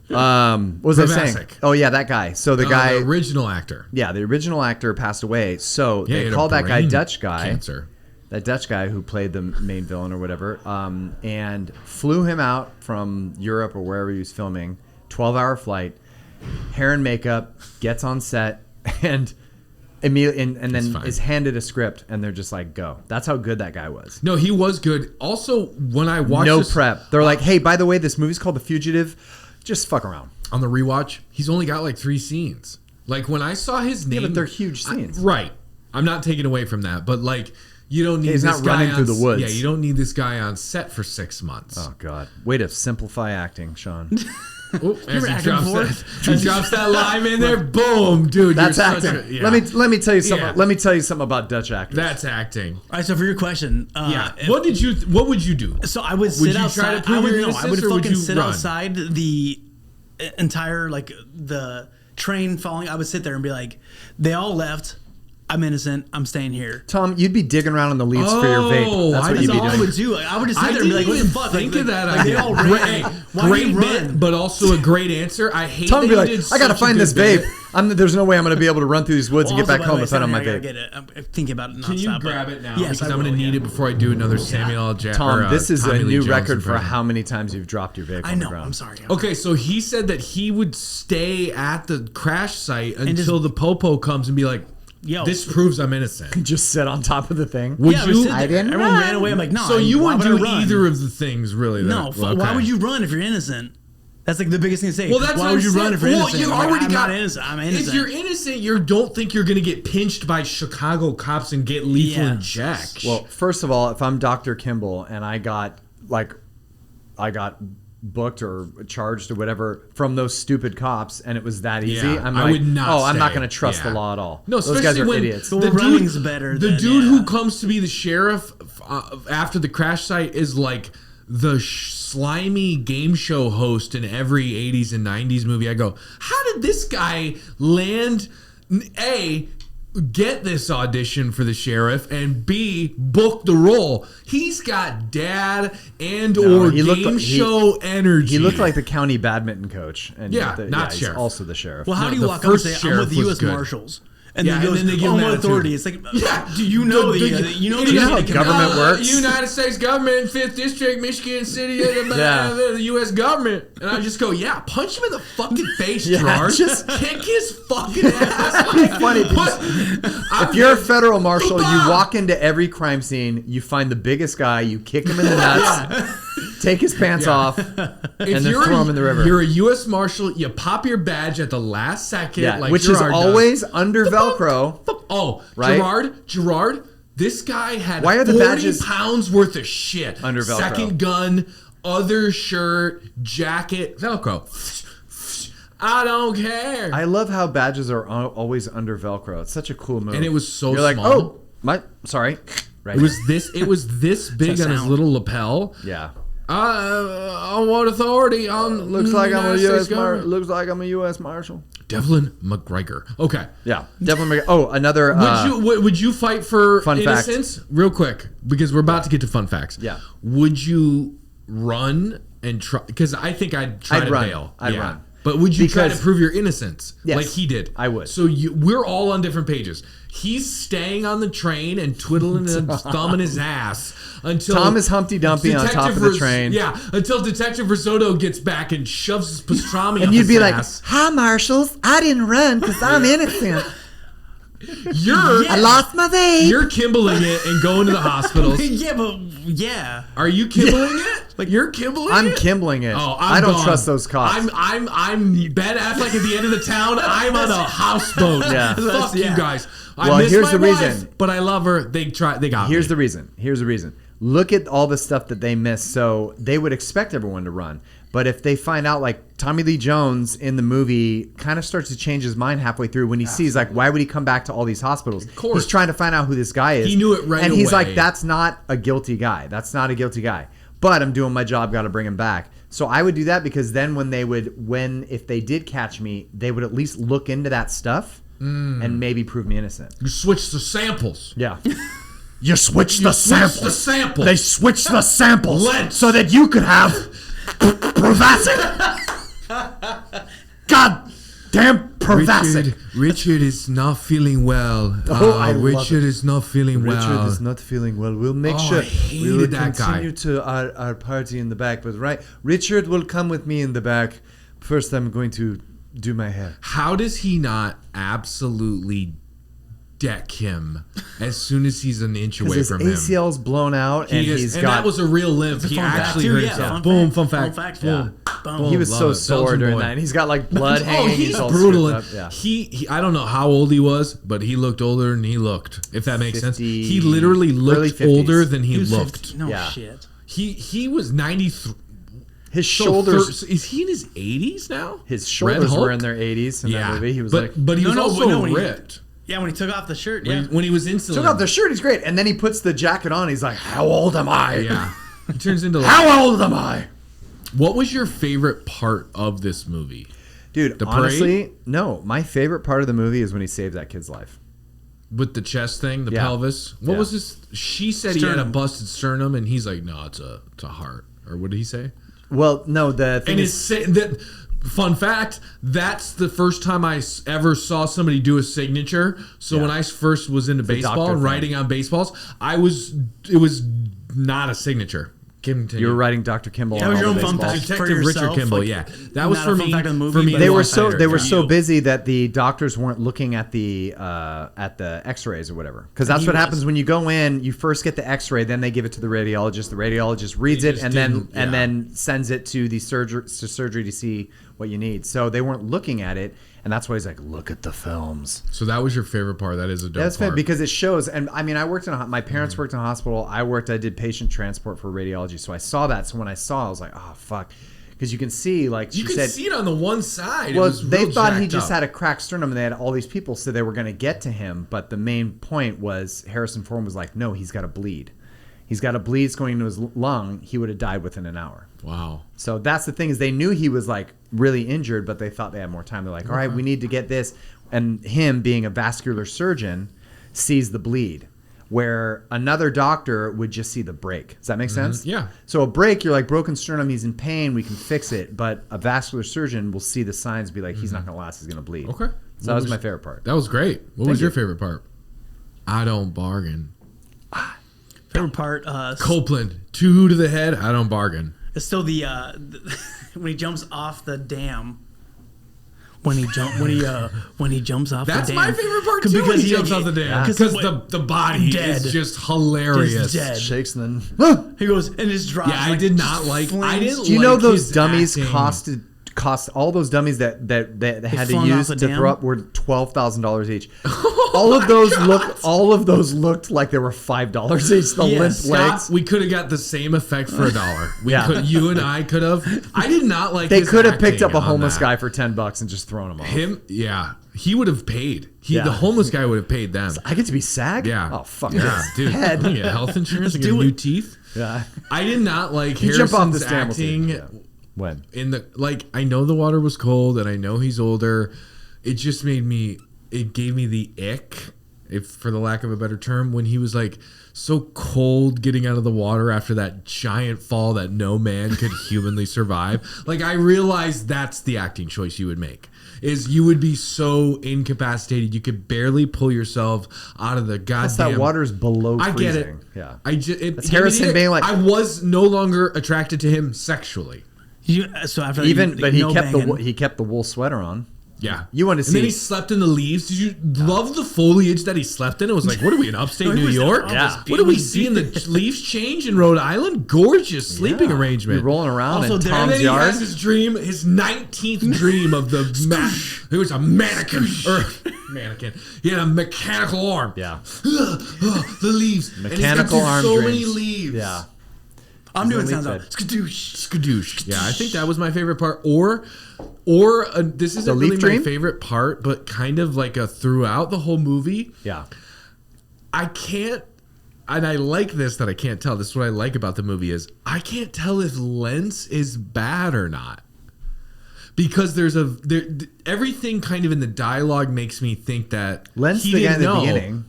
C: What was I saying? Oh, yeah, that guy. So the guy.
A: The original actor.
C: Yeah, the original actor passed away. So
A: Yeah,
C: they called that guy Dutch guy.
A: Cancer.
C: That Dutch guy who played the main villain or whatever, and flew him out from Europe or wherever he was filming, 12-hour flight, hair and makeup, gets on set, and immediately and then is handed a script, and they're just like, go. That's how good that guy was.
A: No, he was good. Also, when I watched
C: No prep. They're like, hey, by the way, this movie's called The Fugitive. Just fuck around.
A: On the rewatch, he's only got like 3 scenes. Like when I saw his name.
C: Yeah, but they're huge scenes.
A: Right. I'm not taking away from that, but like You don't need
C: He's
A: this
C: not
A: guy
C: running through the woods.
A: Yeah, you don't need this guy on set for 6 months.
C: Oh God! Way to simplify acting, Sean.
A: Oh, as
B: were acting before?
A: he drops that lime in there, boom, dude.
C: That's
A: you're
C: acting.
A: such a- yeah.
C: Let me tell you something.
A: Yeah.
C: Let me tell you something about Dutch actors.
A: That's acting.
B: All right, so for your question,
A: Yeah. What would you do?
B: So I would sit
A: you try
B: outside.
A: to prove
B: I would
A: your
B: no. I
A: innocence,
B: would
A: or would
B: fucking
A: you
B: sit
A: run?
B: outside the entire the train falling. I would sit there and be like, they all left. I'm innocent. I'm staying here.
C: Tom, you'd be digging around in the leads for your vape. That's what
B: That's
C: you'd be
B: all I
C: doing.
B: would do. Like, I would just sit there and be like, what the fuck?
A: Think of that
B: like,
A: idea.
B: they all ran. Why
A: Great
B: did you
A: bit,
B: run?
A: but also a great answer. I hate
C: Tom
A: that
C: would be
A: you
C: like,
A: did
C: I gotta
A: such a
C: find
A: good
C: this vape.
A: bit.
C: There's no way I'm gonna be able to run through these woods and get
B: Also,
C: back
B: by the
C: home
B: way,
C: and find on my
B: Samuel, I
C: vape.
B: get it. I'm thinking about it nonstop.
A: Can you
B: but-
A: grab it now?
B: Yes,
A: Because
B: I
A: I'm going to
B: will,
A: need
B: yeah.
A: it before I do another Samuel Jackson.
C: Tom, this is a
A: Tommy Lee
C: new
A: Jones
C: record for
A: impression.
C: how many times you've dropped your vape
B: I
C: on the
B: know.
C: ground.
B: I'm sorry.
A: Okay, so he said that he would stay at the crash site until the popo comes and be like,
B: Yo.
A: this proves I'm innocent.
C: Just sit on top of the thing.
A: Would
B: Yeah, I
A: you?
B: would sit there.
C: I didn't
B: Everyone
C: run.
B: ran away. I'm like, no.
A: So you
B: why
A: wouldn't
B: would
A: do
B: I run?
A: either of the things, really?
B: No.
A: then?
B: Why
A: Okay.
B: would you run if you're innocent? That's like the biggest thing to say.
A: Well, that's
B: why
A: what
B: would
A: I'm
B: you
A: saying.
B: run if you're
A: Well,
B: innocent?
A: you
B: I'm like,
A: already
B: I'm
A: got
B: not innocent. I'm innocent.
A: If you're innocent, you don't think you're going to get pinched by Chicago cops and get lethal
B: Yeah.
A: inject.
C: Well, first of all, if I'm Dr. Kimble and I got booked or charged or whatever from those stupid cops and it was that easy,
A: Yeah,
C: I'm
A: I
C: like,
A: would not
C: oh, I'm not
A: stay.
C: going to trust
A: Yeah.
C: the law at all.
A: No,
C: those guys
A: especially
C: are
A: when
C: idiots.
B: The running's better
A: The
B: than-
A: dude
B: yeah.
A: who comes to be the sheriff after the crash site is like the slimy game show host in every 80s and 90s movie. I go, how did this guy land, A, get this audition for the sheriff, and B, book the role? He's got dad and or
C: he looked
A: game
C: like-
A: show energy.
C: He looked like the county badminton coach. And
A: Yeah, not
C: he's
A: sheriff.
C: also the sheriff.
B: Well, how
A: No,
B: do you
A: the
B: walk up and
A: first
B: say, I'm
A: sheriff
B: with the
A: was
B: U.S.
A: good.
B: Marshals? And
A: Yeah,
B: then he goes,
A: and then they give him
B: I'm
A: an
B: with
A: attitude.
B: authority. It's like,
A: Yeah.
B: do you know
A: The-
B: the
A: you
B: know
A: know
B: the
C: how government works?
A: United States government, 5th District, Michigan City,
C: Yeah.
A: the U.S. government. And I just go, yeah, punch him in the fucking face,
C: Yeah,
A: Gerard.
C: just-
A: kick his fucking ass.
C: funny because if you're a federal marshal, you
A: Bah!
C: walk into every crime scene, you find the biggest guy, you kick him in the nuts, take his pants off, and then throw him in the river.
A: You're a U.S. Marshal. You pop your badge at the last second,
C: Yeah,
A: like
C: which is
A: Gerard does.
C: always under Velcro.
A: Oh,
C: Right?
A: Gerard, this guy had
C: Why are the
A: 40
C: badges
A: pounds worth of shit.
C: under Velcro?
A: Second gun, other shirt, jacket, Velcro. I don't care.
C: I love how badges are always under Velcro. It's such a cool move.
A: And it was so
C: You're like,
A: small.
C: oh, sorry. Right.
A: It was this big on his
B: sound.
A: little lapel.
C: yeah.
A: On what authority? On
C: Looks like I'm a
A: United
C: U.S.
A: States government?
C: Looks like I'm a U.S. Marshal.
A: Devlin McGregor. Okay.
C: Yeah, definitely. Oh, another.
A: Would you fight for
C: fun fact.
A: innocence? Real quick, because we're about to get to fun facts.
C: Yeah.
A: Would you run and try? Because I think I'd try
C: I'd
A: to
C: run.
A: bail.
C: I'd run.
A: But would you try to
C: Because-
A: prove your innocence
C: Yes,
A: like he did?
C: I would.
A: So we're all on different pages. He's staying on the train and twiddling his thumb in his ass until
C: Tom is Humpty Dumpty on top of the train.
A: Yeah, until Detective Risotto gets back and shoves his pastrami
C: and
A: up
C: you'd
A: his
C: be like,
A: ass.
C: "Hi, marshals! I didn't run because I'm innocent. I lost my vape."
A: You're kimbling it and going to the hospitals.
B: yeah, but yeah.
A: Are you kimbling it? Like you're kimbling
C: I'm
A: it?
C: kimbling it.
A: Oh,
C: I don't
A: gone.
C: trust those cops.
A: I'm Ben Affleck at the end of the town. I'm on a houseboat.
C: Yeah.
A: Fuck you
B: Yeah.
A: guys.
C: Well,
A: I miss
C: here's
A: my
C: the
A: wife,
C: reason.
A: but I love her. They got
C: Here's
A: me.
C: the reason. Here's the reason. Look at all the stuff that they missed. So they would expect everyone to run. But if they find out, like Tommy Lee Jones in the movie kind of starts to change his mind halfway through when he sees, like, why would he come back to all these hospitals? Of
A: course.
C: He's trying to find out who this guy is.
A: He knew it right
C: And he's
A: away.
C: like, that's not a guilty guy. That's not a guilty guy. But I'm doing my job. Got to bring him back. So I would do that because then if they did catch me, they would at least look into that stuff and maybe prove me innocent.
A: You switch the samples.
C: Yeah.
D: You switched the samples.
A: The sample.
D: They switched the samples
A: Let's-
D: so that you could have Provasic. God damn Provasic.
A: Richard is not feeling well.
C: Oh, I love
A: Richard
C: it.
A: is not feeling well.
C: Richard is not feeling well. We'll make
A: Oh,
C: sure
A: I hated
C: we will
A: that guy.
C: continue to our party in the back. But Richard will come with me in the back. First, I'm going to do my hair.
A: How does he not absolutely deck him as soon as he's an inch away
C: His
A: from him?
C: ACL's blown out, and
A: He is,
C: he's
A: and
C: got.
A: that was a real limp. He
B: fun fact,
A: actually
B: too.
A: hurt
B: Yeah,
A: himself.
B: fun
A: Boom,
B: fact.
A: fun
B: Fun
A: fact.
B: fact,
A: Boom.
B: Boom.
C: He was so
A: Love it.
C: sore
A: Belgian
C: during
A: boy.
C: that. And he's got like blood
A: Oh,
C: hanging.
A: he's
C: all
A: brutal.
C: screwed up. Yeah.
A: He I don't know how old he was, but he looked older than he looked. If that makes sense.
C: 50,
A: He literally
C: early
A: looked
C: 50s.
A: older than he
B: was
A: looked.
B: 50. No
C: Yeah.
B: shit.
A: He was 93.
C: His shoulders.
A: Is he in his 80s now?
C: His
A: Red
C: shoulders
A: Hulk?
C: were in their 80s in that movie. He was like,
A: but he was also
B: when he-
A: ripped
B: Yeah, when he took off the shirt.
A: when,
B: Yeah.
A: when he was insulin.
C: took off the shirt. He's great. And then he puts the jacket on. He's like, how old am I?
A: Yeah, he turns into. Like,
C: How old am I?
A: what was your favorite part of this movie?
C: Dude,
A: The parade?
C: honestly, no. My favorite part of the movie is when he saves that kid's life.
A: With the chest thing, the
C: Yeah.
A: pelvis. What
C: Yeah.
A: was this? She said he had a
B: Sternum.
A: busted sternum, and he's like, "No, it's a heart." Or what did he say?
C: Well, no, the thing
A: And
C: is,
A: it's that. Fun fact: that's the first time I ever saw somebody do a signature. So
C: Yeah.
A: when I first was into baseball,
C: doctor thing.
A: writing on baseballs, it was not a signature.
C: you were writing Dr. Kimble.
B: That
C: on
B: was your
C: all
B: own
C: the
B: fun
C: baseballs.
B: fact.
A: Detective
B: for
A: Richard
B: yourself,
A: Kimble,
B: like,
A: yeah, that was
B: not
A: for
B: a fun
A: me.
B: fact of the movie,
A: For me,
B: but
C: They
B: it
C: were
B: was
C: so
B: fact
C: they were
B: for
C: so
B: you.
C: busy that the doctors weren't looking at the X-rays or whatever. Because that's
B: He
C: what
B: was.
C: happens when you go in. You first get the X-ray, then they give it to the radiologist. The radiologist reads
A: They
C: it
A: just
C: and then
A: didn't-
C: and
A: yeah.
C: then sends it to the surgery to see what you need. So they weren't looking at it, and that's why he's like, look at the films.
A: So that was your favorite part. That is a dope
C: That's
A: part.
C: fair because it shows. And I mean, I worked in my parents worked in a hospital. I did patient transport for radiology. So I saw that. So when I saw it, I was like, oh, fuck. Because you can see, like
A: you
C: she
A: could
C: said,
A: see it on the one side. It
C: well,
A: was
C: they
A: real
C: thought he
A: jacked
C: just
A: up.
C: had a cracked sternum and they had all these people. So they were going to get to him. But the main point was Harrison Ford was like, no, he's got to bleed. He's got a bleed. It's going into his lung. He would have died within an hour.
A: Wow.
C: So that's the thing is they knew he was like really injured, but they thought they had more time. They're like, all right, we need to get this. And him being a vascular surgeon sees the bleed where another doctor would just see the break. Does that make sense?
A: Yeah.
C: So a break, you're like broken sternum, he's in pain, we can fix it. But a vascular surgeon will see the signs, be like, he's not going to last, he's going to bleed.
A: Okay.
C: So that was my favorite part.
A: That was great. What was
C: you.
A: your favorite part? I don't bargain.
B: Favorite part.
A: Copeland, 2 to the head. I don't bargain.
B: It's still the when he jumps off the dam. When he jumps off
A: That's
B: the dam.
A: my favorite part too. When he jumps off the dam because the body
B: Dead.
A: is just hilarious.
B: Just dead.
C: Shakes and then.
B: He goes and just drops.
A: Yeah, I
B: like,
A: did not
B: just
A: like. I
B: flings.
A: didn't.
C: Do you know
A: like
C: those
A: his
C: dummies
A: acting.
C: cost all those dummies that they had to
B: flung
C: use
B: off
C: to
B: the dam?
C: throw up were $12,000 each. All of those looked like they were $5 each. The
B: Yes.
C: limp
A: Scott,
C: legs.
A: we could have got the same effect for $1.
C: Yeah.
A: You and I could have. I did not like.
C: They
A: his
C: could have picked
A: acting
C: up a
A: on
C: homeless
A: that.
C: guy for $10 and just thrown him off.
A: Him, yeah, he would have paid.
C: Yeah.
A: The homeless guy would have paid them.
C: I get to be SAG?
A: Yeah.
C: Oh fuck
A: Yeah,
C: this.
A: dude.
C: Head.
A: You get health insurance and get
B: do
A: new
B: it.
A: teeth.
C: Yeah.
A: I did not like
C: You jump off
A: Harrison's
C: this dam, we'll see.
A: acting.
C: Yeah. When?
A: In the I know the water was cold and I know he's older. It just gave me the ick, if for the lack of a better term, when he was like so cold getting out of the water after that giant fall that no man could humanly survive. Like I realized that's the acting choice you would make. Is you would be so incapacitated you could barely pull yourself out of the
C: Plus
A: goddamn.
C: that water's below
A: I
C: freezing.
A: get it.
C: Yeah.
A: I just
C: That's Harrison being like-
A: I was no longer attracted to him sexually.
B: So after
C: But he
B: no
C: kept
B: banging.
C: he kept the wool sweater on.
A: Yeah.
C: You want to
A: And then
C: see-
A: he slept in the leaves. Did you love the foliage that he slept in? It was like, what are we in upstate
B: No, he
A: New
B: was-
A: York?
B: oh,
C: Yeah.
A: What do we see in the leaves change in Rhode Island? Gorgeous sleeping
C: Yeah.
A: arrangement.
C: You're rolling around
B: Also,
C: in
B: there-
A: And
C: Tom's
A: then he
C: yard.
A: has his dream, his 19th dream of the it was a mannequin or mannequin. He had a mechanical arm.
C: Yeah.
A: The leaves.
C: Mechanical arm
A: so
C: dreams.
A: many leaves.
C: Yeah.
B: I'm doing
C: He's
B: sounds
C: elite
B: out. Skadoosh.
A: Skadoosh. Yeah, I think that was my favorite part. Or this isn't
C: leaf
A: really
C: dream?
A: my favorite part, but kind of like a throughout the whole movie.
C: Yeah.
A: I can't, and I like this that I can't tell. This is what I like about the movie is I can't tell if Lentz is bad or not. Because everything kind of in the dialogue makes me think that
C: Lentz,
A: he
C: the guy
A: didn't
C: in the
A: know.
C: beginning.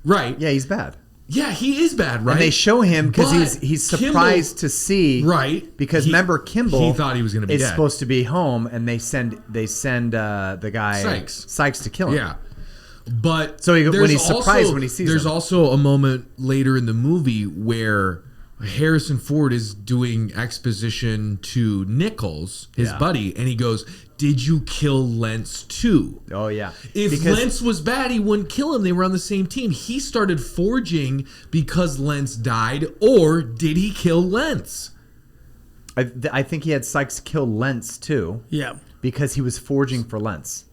A: Right.
C: Yeah, he's bad.
A: Yeah, he is bad, right?
C: And they show him because
A: But
C: he's
A: Kimble-
C: surprised to see,
A: Right.
C: Because remember, Kimble,
A: he thought he was gonna be
C: is
A: dead.
C: supposed to be home, and they send the guy
A: Sykes.
C: to kill him.
A: Yeah. But
C: So when
A: there's
C: he's surprised when he sees
A: there's
C: him.
A: also a moment later in the movie where Harrison Ford is doing exposition to Nichols, his
C: Yeah.
A: buddy, and he goes, "Did you kill Lentz too?"
C: Oh yeah.
A: If Lentz was bad, he wouldn't kill him. They were on the same team. He started forging because Lentz died, or did he kill Lentz?
C: I think he had Sykes kill Lentz too.
B: Yeah.
C: Because he was forging for Lentz.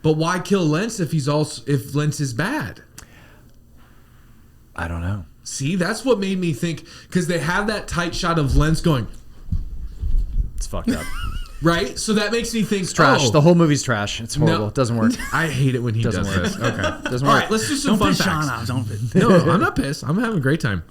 A: But why kill Lentz if Lentz is bad?
C: I don't know.
A: See, that's what made me think, because they have that tight shot of Lentz going.
C: It's fucked up.
A: Right? So that makes me think.
C: It's trash. The whole movie's trash. It's horrible.
A: No.
C: It doesn't work.
A: I hate it when he
C: Doesn't
A: does
C: work.
A: this. Okay.
C: Doesn't
A: All
C: work.
A: right, let's do some
B: Don't
A: fun
B: piss
A: facts.
B: Sean off. Don't.
A: No, I'm not pissed. I'm having a great time.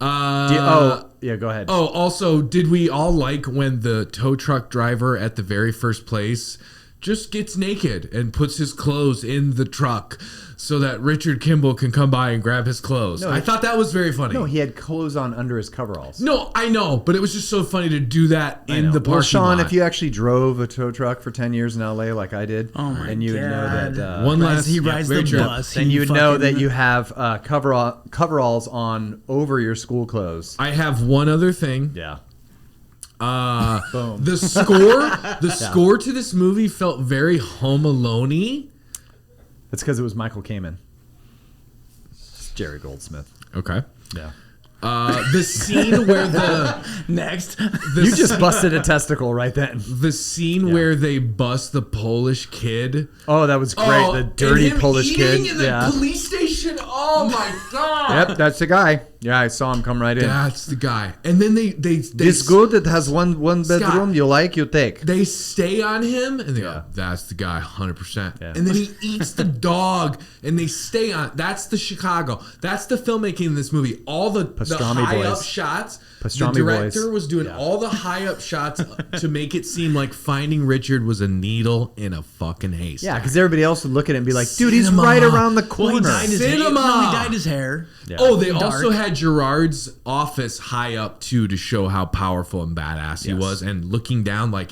C: Yeah, go ahead.
A: Oh, also, did we all like when the tow truck driver at the very first place just gets naked and puts his clothes in the truck so that Richard Kimble can come by and grab his clothes?
C: No,
A: I thought that was very funny.
C: No, he had clothes on under his coveralls.
A: No, I know, but it was just so funny to do that in the parking
C: Well, Sean,
A: lot.
C: if you actually drove a tow truck for 10 years in LA like I did,
B: and
C: you would know that
A: One last,
B: he rides
A: very
B: the
A: true.
B: bus.
C: then you would know that you have coveralls on over your school clothes.
A: I have one other thing.
C: Yeah.
A: Boom. The score to this movie felt very Home Alone-y.
C: That's because it was Michael Kamen. It's Jerry Goldsmith.
A: Okay.
C: Yeah.
A: The scene where
B: next.
C: You just busted a testicle right then.
A: the scene where they bust the Polish kid.
C: Oh, that was great. The
A: and
C: dirty
A: him
C: Polish kid.
A: eating in the police station. Oh my god.
C: Yep, that's the guy. Yeah, I saw him come right in.
A: That's the guy. And then they
C: This good. It has one bedroom.
A: Scott,
C: You like, you take.
A: They stay on him and they go, that's the guy, 100%.
C: Yeah.
A: And then he eats the dog and they stay on. That's the Chicago. That's the filmmaking in this movie. All the high up shots.
C: Pastrami
A: the director
C: boys.
A: was doing all the high up shots to make it seem like Finding Richard was a needle in a fucking haystack.
C: Yeah, because everybody else would look at it and be like, dude, he's
A: Cinema.
C: right around the
B: Well,
C: corner.
B: he dyed his hair.
A: Cinema.
B: No, he dyed his hair.
C: Yeah.
A: Oh, they
B: Dark.
A: also had Gerard's office high up too to show how powerful and badass he was, and looking down like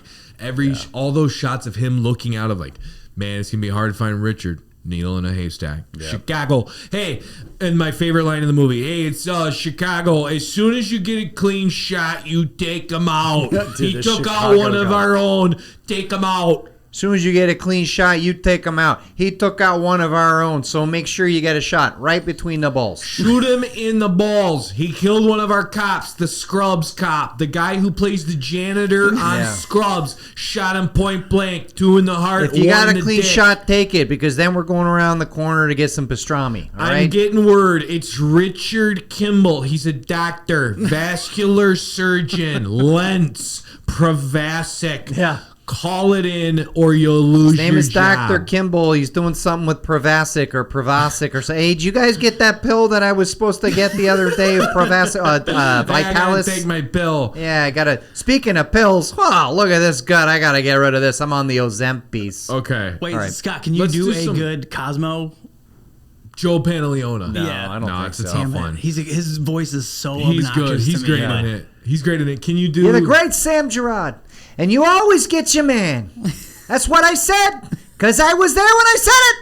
A: all those shots of him looking out of like, man, it's gonna be hard to find Richard. Needle in a haystack. Yeah. Chicago. Hey, and my favorite line in the movie. Hey, it's Chicago. As soon as you get a clean shot, you take him out.
C: Dude,
A: he
C: the
A: took out
C: Chicago
A: one of
C: guy.
A: our own. Take him out.
C: As soon as you get a clean shot, you take him out. He took out one of our own, so make sure you get a shot right between the balls.
A: Shoot him in the balls. He killed one of our cops, the Scrubs cop. The guy who plays the janitor on Scrubs shot him point blank, 2 in the heart.
C: If you got
A: one
C: a
A: in the
C: clean
A: dick.
C: shot, take it, because then we're going around the corner to get some pastrami. All
A: I'm
C: right?
A: getting word. It's Richard Kimble. He's a doctor, vascular surgeon, Lentz, Provasic.
C: Yeah.
A: Call it in or you'll lose
C: His name
A: your
C: is Dr.
A: job.
C: Kimble. He's doing something with Provasic or so. Hey, did you guys get that pill that I was supposed to get the other day of Provasic,
A: I gotta
C: Vitalis?
A: take my pill.
C: Yeah, I gotta. Speaking of pills, oh, look at this gut. I gotta get rid of this. I'm on the Ozempic.
A: Okay.
B: Wait,
C: All right.
B: Scott, can you
A: Let's
B: do
A: do
B: a
A: some-
B: good Cosmo?
A: Joe Pantaleona.
C: No,
B: Yeah.
C: I don't think
A: it's a
C: so.
A: tough
B: Damn it.
A: one.
B: His voice is so
A: He's
B: obnoxious
A: good. He's
B: to
A: great
B: me.
A: in it. He's great in it. Can you do?
C: You're the great Sam Gerard, and you always get your man. That's what I said, because I was there when I said it.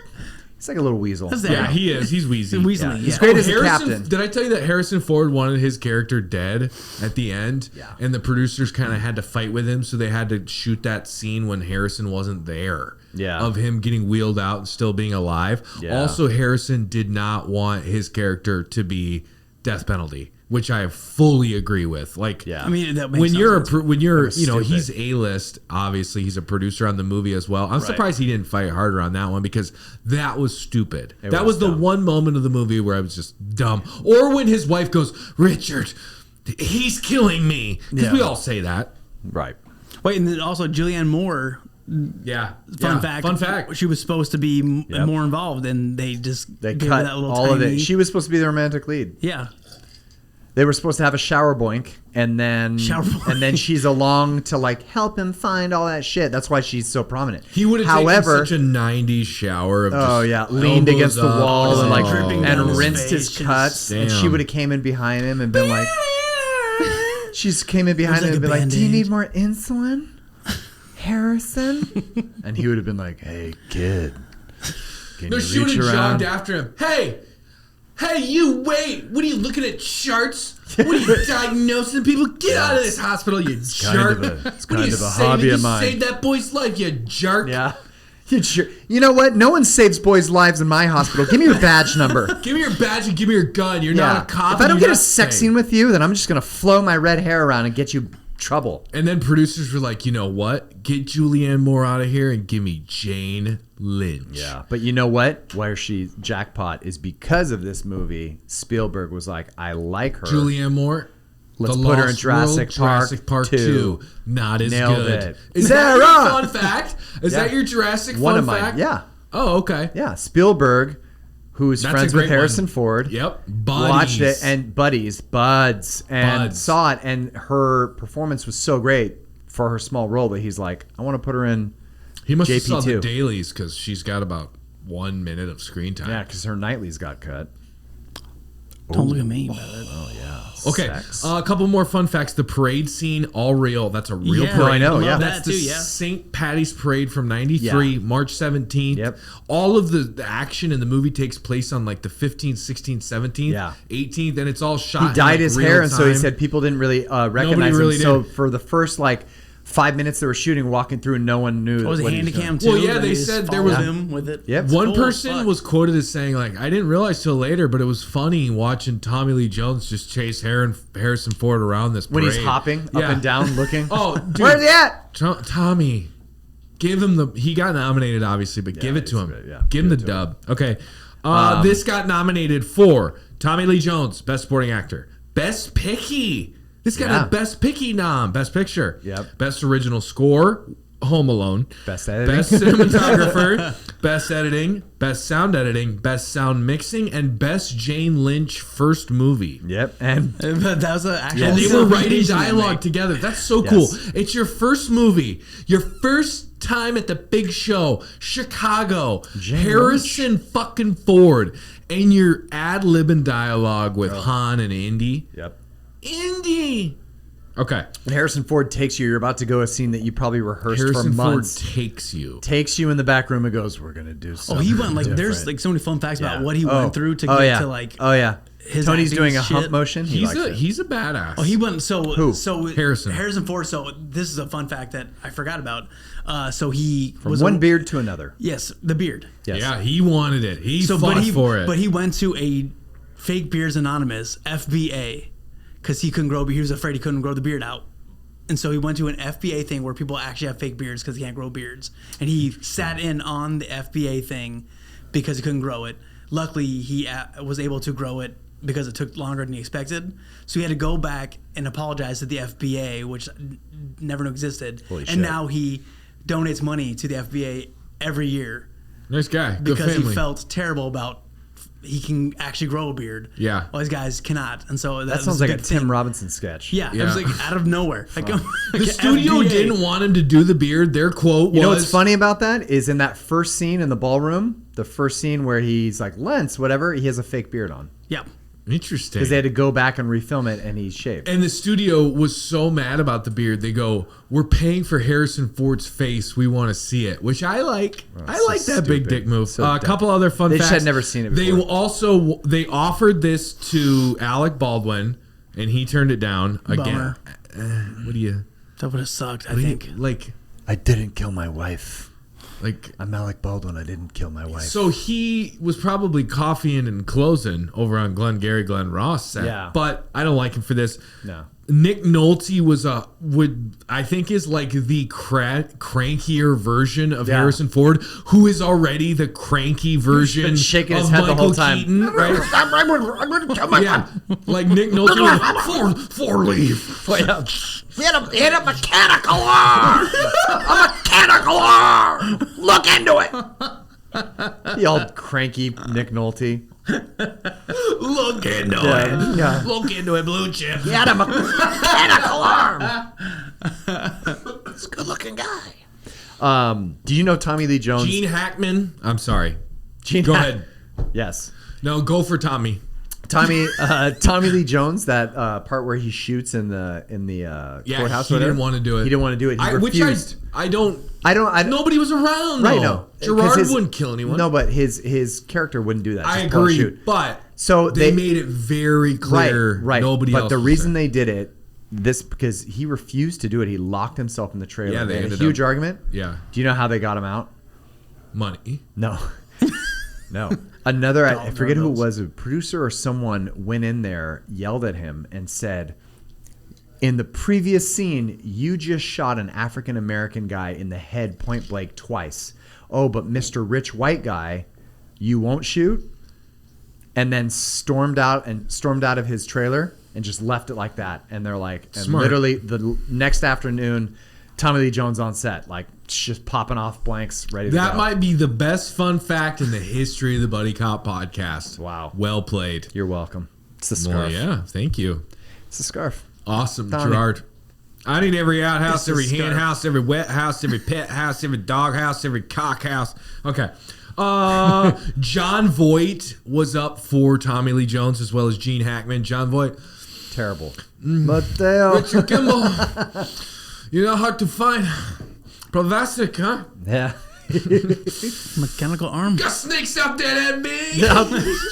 C: He's like a little weasel.
B: That's
A: Yeah,
B: that.
A: he is. He's wheezy.
B: Weasley,
C: He's
B: yeah.
C: great as a
A: Harrison,
C: captain.
A: did I tell you that Harrison Ford wanted his character dead at the end?
C: Yeah.
A: And the producers kind of had to fight with him, so they had to shoot that scene when Harrison wasn't there.
C: Yeah.
A: Of him getting wheeled out and still being alive.
C: Yeah.
A: Also, Harrison did not want his character to be death penalty, which I fully agree with. Like,
C: Yeah.
B: I mean, that makes
A: when
B: no
A: you're
B: sense.
A: when you're
C: was
A: you know
C: stupid.
A: he's A-list, obviously he's a producer on the movie as well. I'm surprised he didn't fight harder on that one, because that was stupid. That was the
C: dumb.
A: one moment of the movie where I was just dumb. Or when his wife goes, Richard, he's killing me, because
C: Yeah.
A: we all say that.
C: Right.
B: Wait, and then also Julianne Moore.
A: Yeah.
B: Fun fact. She was supposed to be more involved, and they just
C: They
B: gave her
C: cut
B: that little
C: all of
B: tiny-
C: it. She was supposed to be the romantic lead.
B: Yeah.
C: They were supposed to have a shower boink, and then she's along to like help him find all that shit. That's why she's so prominent.
A: He would have
C: However,
A: taken such a 90s shower of just
C: leaned
A: elbows
C: against the
A: up.
C: wall and like
B: dripping down his
C: rinsed his
B: face.
C: cuts, and she
A: Damn.
C: would have came in behind him and been like, she's came in behind
B: It
C: him
B: was
C: and
B: like
C: been
B: a
C: like, "Do you
B: Band-Aid.
C: need more insulin, Harrison?" And he would have been like, "Hey, kid, can
A: No,
C: you
A: she would
C: reach
A: have
C: around?"
A: jogged after him. Hey, you, wait. What are you looking at charts? What are you diagnosing people? Get out of this hospital, you jerk.
C: It's
A: What are
C: kind
A: you
C: of a
A: saying?
C: hobby
A: You
C: of mine.
A: saved that boy's life, you jerk.
C: Yeah. You know what? No one saves boys' lives in my hospital. Give me your badge number.
A: Give me your badge and give me your gun. You're not a cop.
C: If I don't
A: and
C: get
A: you're
C: a
A: not
C: sex
A: safe.
C: scene with you, then I'm just gonna flow my red hair around and get you trouble.
A: And then producers were like, you know what? Get Julianne Moore out of here and give me Jane Lynch.
C: Yeah, but you know what? Where she jackpot is because of this movie. Spielberg was like, I like her.
A: Julianne Moore.
C: Let's put her in Jurassic Park 2.
A: Not as
C: Nailed
A: good.
C: it.
A: Is that your fun fact? Is that your Jurassic
C: One
A: fun
C: of mine.
A: fact?
C: Yeah.
A: Oh, okay.
C: Yeah. Spielberg, who's
A: That's
C: friends
A: a
C: with
A: great
C: Harrison
A: one.
C: Ford.
A: Yep.
C: Watched it and buds and saw it, and her performance was so great for her small role that he's like, I want to put her in.
A: He must have
C: JP2.
A: saw the dailies because she's got about 1 minute of screen time.
C: Yeah, because her nightlies got cut.
B: Don't look at me.
C: Oh yeah.
A: Okay,
C: Sex.
A: a couple more fun facts. The parade scene, all real. That's a real
B: Yeah,
A: parade.
C: I know,
B: love
C: yeah.
A: That's
B: that
A: the
B: too, yeah.
A: St. Patty's Parade from 93,
C: Yeah.
A: March 17th.
C: Yep.
A: All of the action in the movie takes place on like the 15th, 16th, 17th,
C: Yeah.
A: 18th, and it's all shot
C: He dyed
A: in, like,
C: his
A: real
C: hair, and so he
A: time.
C: said people didn't really recognize
A: really
C: him. So
A: did.
C: for the first 5 minutes they were shooting, walking through, no one knew.
B: Was it
C: what he was
B: Handycam
C: doing.
B: too?
A: Well, yeah, they
B: just
A: said there
B: followed
A: was-
B: him with it.
C: Yep.
A: One
B: Cool,
A: person
B: fuck.
A: was quoted as saying, like, I didn't realize till later, but it was funny watching Tommy Lee Jones just chase Harrison Ford around this parade.
C: When he's hopping up
A: Yeah.
C: and down, looking.
A: Oh, dude.
C: Where's he at?
A: Tommy, give him the. He got nominated, obviously, but give it to
C: he's
A: him.
C: good, yeah.
A: Give him the dub. Okay. This got nominated for Tommy Lee Jones, Best Supporting Actor, Best Picky. This got
C: Yeah.
A: a Best Picky nom, Best Picture.
C: Yep.
A: Best Original Score, Home Alone.
C: Best editing.
A: Best Cinematographer, Best Editing, Best Sound Editing, Best Sound Mixing, and Best Jane Lynch First Movie.
C: Yep. And
B: But that was an actual.
A: And they were writing
B: nomination they
A: dialogue
B: made.
A: together. That's so
C: Yes.
A: cool. It's your first movie, your first time at the big show, Chicago,
C: Jane
A: Harrison fucking Ford, and you're ad-libbing dialogue with Han and Indy.
C: yep.
A: Indy. Okay.
C: And Harrison Ford takes you. You're about to go a scene that you probably rehearsed
A: Harrison
C: for
A: Ford
C: months.
A: takes you.
C: Takes you in the back room and goes, "We're gonna do
B: Oh,
C: something."
B: he went like there's
C: different."
B: like so many fun facts about
C: Yeah.
B: what he went through to get to like.
C: Oh yeah.
B: his
C: Tony's
B: acting
C: doing a
B: shit.
C: hump motion. He likes it.
A: He's a badass.
B: Oh, he went so
C: Who?
B: so
A: Harrison
B: Ford. So this is a fun fact that I forgot about. So he
C: From
B: was
C: one beard to another.
B: Yes, the beard.
C: Yes.
A: Yeah, he wanted it. He fought for it.
B: But he went to a Fake Beards Anonymous (FBA) because he couldn't grow. He was afraid he couldn't grow the beard out, and so he went to an FBA thing where people actually have fake beards because they can't grow beards, and he sat in on the FBA thing because he couldn't grow it. Luckily, he was able to grow it because it took longer than he expected. So he had to go back and apologize to the FBA, which never knew existed.
C: Holy
B: and
C: shit.
B: now he donates money to the FBA every year
A: Nice guy. Good
B: because
A: family.
B: he felt terrible about he can actually grow a beard.
A: Yeah.
B: All these guys cannot. And so
C: That
B: was
C: sounds like a
B: big
C: Tim
B: thing.
C: Robinson sketch.
B: Yeah, it
A: Yeah.
B: was like out of nowhere. Like,
A: The studio didn't want him to do the beard. Their quote was,
C: You know what's funny about that is in that first scene in the ballroom, the first scene where he's like Lentz, whatever, he has a fake beard on
B: Yeah.
A: Interesting.
C: because they had to go back and refilm it, and he's shaved.
A: And the studio was so mad about the beard. They go, "We're paying for Harrison Ford's face. We want to see it," which I like. I
C: so
A: like that big
C: stupid.
A: dick move.
C: So
A: A
C: dumb.
A: couple other fun
C: They
A: facts.
C: should have never seen it
A: They
C: before.
A: they offered this to Alec Baldwin, and he turned it down again.
B: Bummer.
A: What do you
B: That would have sucked, I think.
A: like?
C: I didn't kill my wife.
A: Like
C: I'm Alec Baldwin. I didn't kill my wife.
A: so he was probably coffeeing and closing over on Glenn Ross set.
C: Yeah.
A: But I don't like him for this.
C: No.
A: Nick Nolte I think is like the crankier version of
C: Yeah.
A: Harrison Ford, who is already the cranky version
C: been shaking his
A: of
C: head the
A: Michael
C: whole time.
A: Keaton, right?
C: I'm going to kill my
A: Yeah, like Nick Nolte, like, four leaf.
C: Hit a mechanical arm! A mechanical arm! Look into it! The old cranky Nick Nolte.
A: Look into
C: Yeah.
A: it.
C: Yeah.
A: Look into it, blue chip.
C: He had a mechanical arm! He's a good looking guy. Do you know Tommy Lee Jones?
A: Gene Hackman. I'm sorry.
C: Gene
A: Go
C: Hack-
A: ahead.
C: Yes.
A: No, go for Tommy.
C: Tommy Lee Jones, that part where he shoots in the
A: Yeah,
C: courthouse.
A: he
C: or whatever.
A: didn't want to do it.
C: He didn't want to do it. He
A: Which
C: refused.
A: I don't.
C: I
A: Nobody was around.
C: Right,
A: though.
C: no. 'Cause
A: Gerard
C: his-
A: wouldn't kill anyone.
C: No, but his character wouldn't do that.
A: I
C: Just go
A: agree,
C: shoot.
A: but
C: So
A: they made it very clear.
C: Right.
A: Nobody
C: But
A: else.
C: the
A: was
C: reason
A: there.
C: they did it, because he refused to do it. He locked himself in the trailer.
A: Yeah, they
C: had a
A: ended
C: huge
A: up-
C: argument.
A: Yeah.
C: Do you know how they got him out?
A: Money.
C: No. No. Another, I
B: Dollar
C: forget who it
B: bills.
C: was, a producer or someone went in there, yelled at him, and said, in the previous scene, you just shot an African American guy in the head point blank twice. Oh, but Mr. Rich White guy, you won't shoot? And then stormed out of his trailer and just left it like that. And they're like, and
A: Smart.
C: literally the next afternoon, Tommy Lee Jones on set, like just popping off blanks, ready to go.
A: That might be the best fun fact in the history of the Buddy Cop podcast.
C: Wow.
A: Well played.
C: You're welcome. It's the
A: Well,
C: scarf.
A: yeah, thank you.
C: It's the scarf.
A: Awesome,
C: Tommy.
A: Gerard. I need every outhouse,
B: It's
A: every
B: a
A: hen
B: scarf.
A: house, every wet house, every pet house, every dog house, every cock house. Okay. John Voight was up for Tommy Lee Jones as well as Gene Hackman. John Voight.
C: Terrible. Mateo.
A: Richard Kimble. You're not hard to find. Provasic, huh?
C: Yeah.
B: Mechanical arm.
A: Got snakes out there, that big.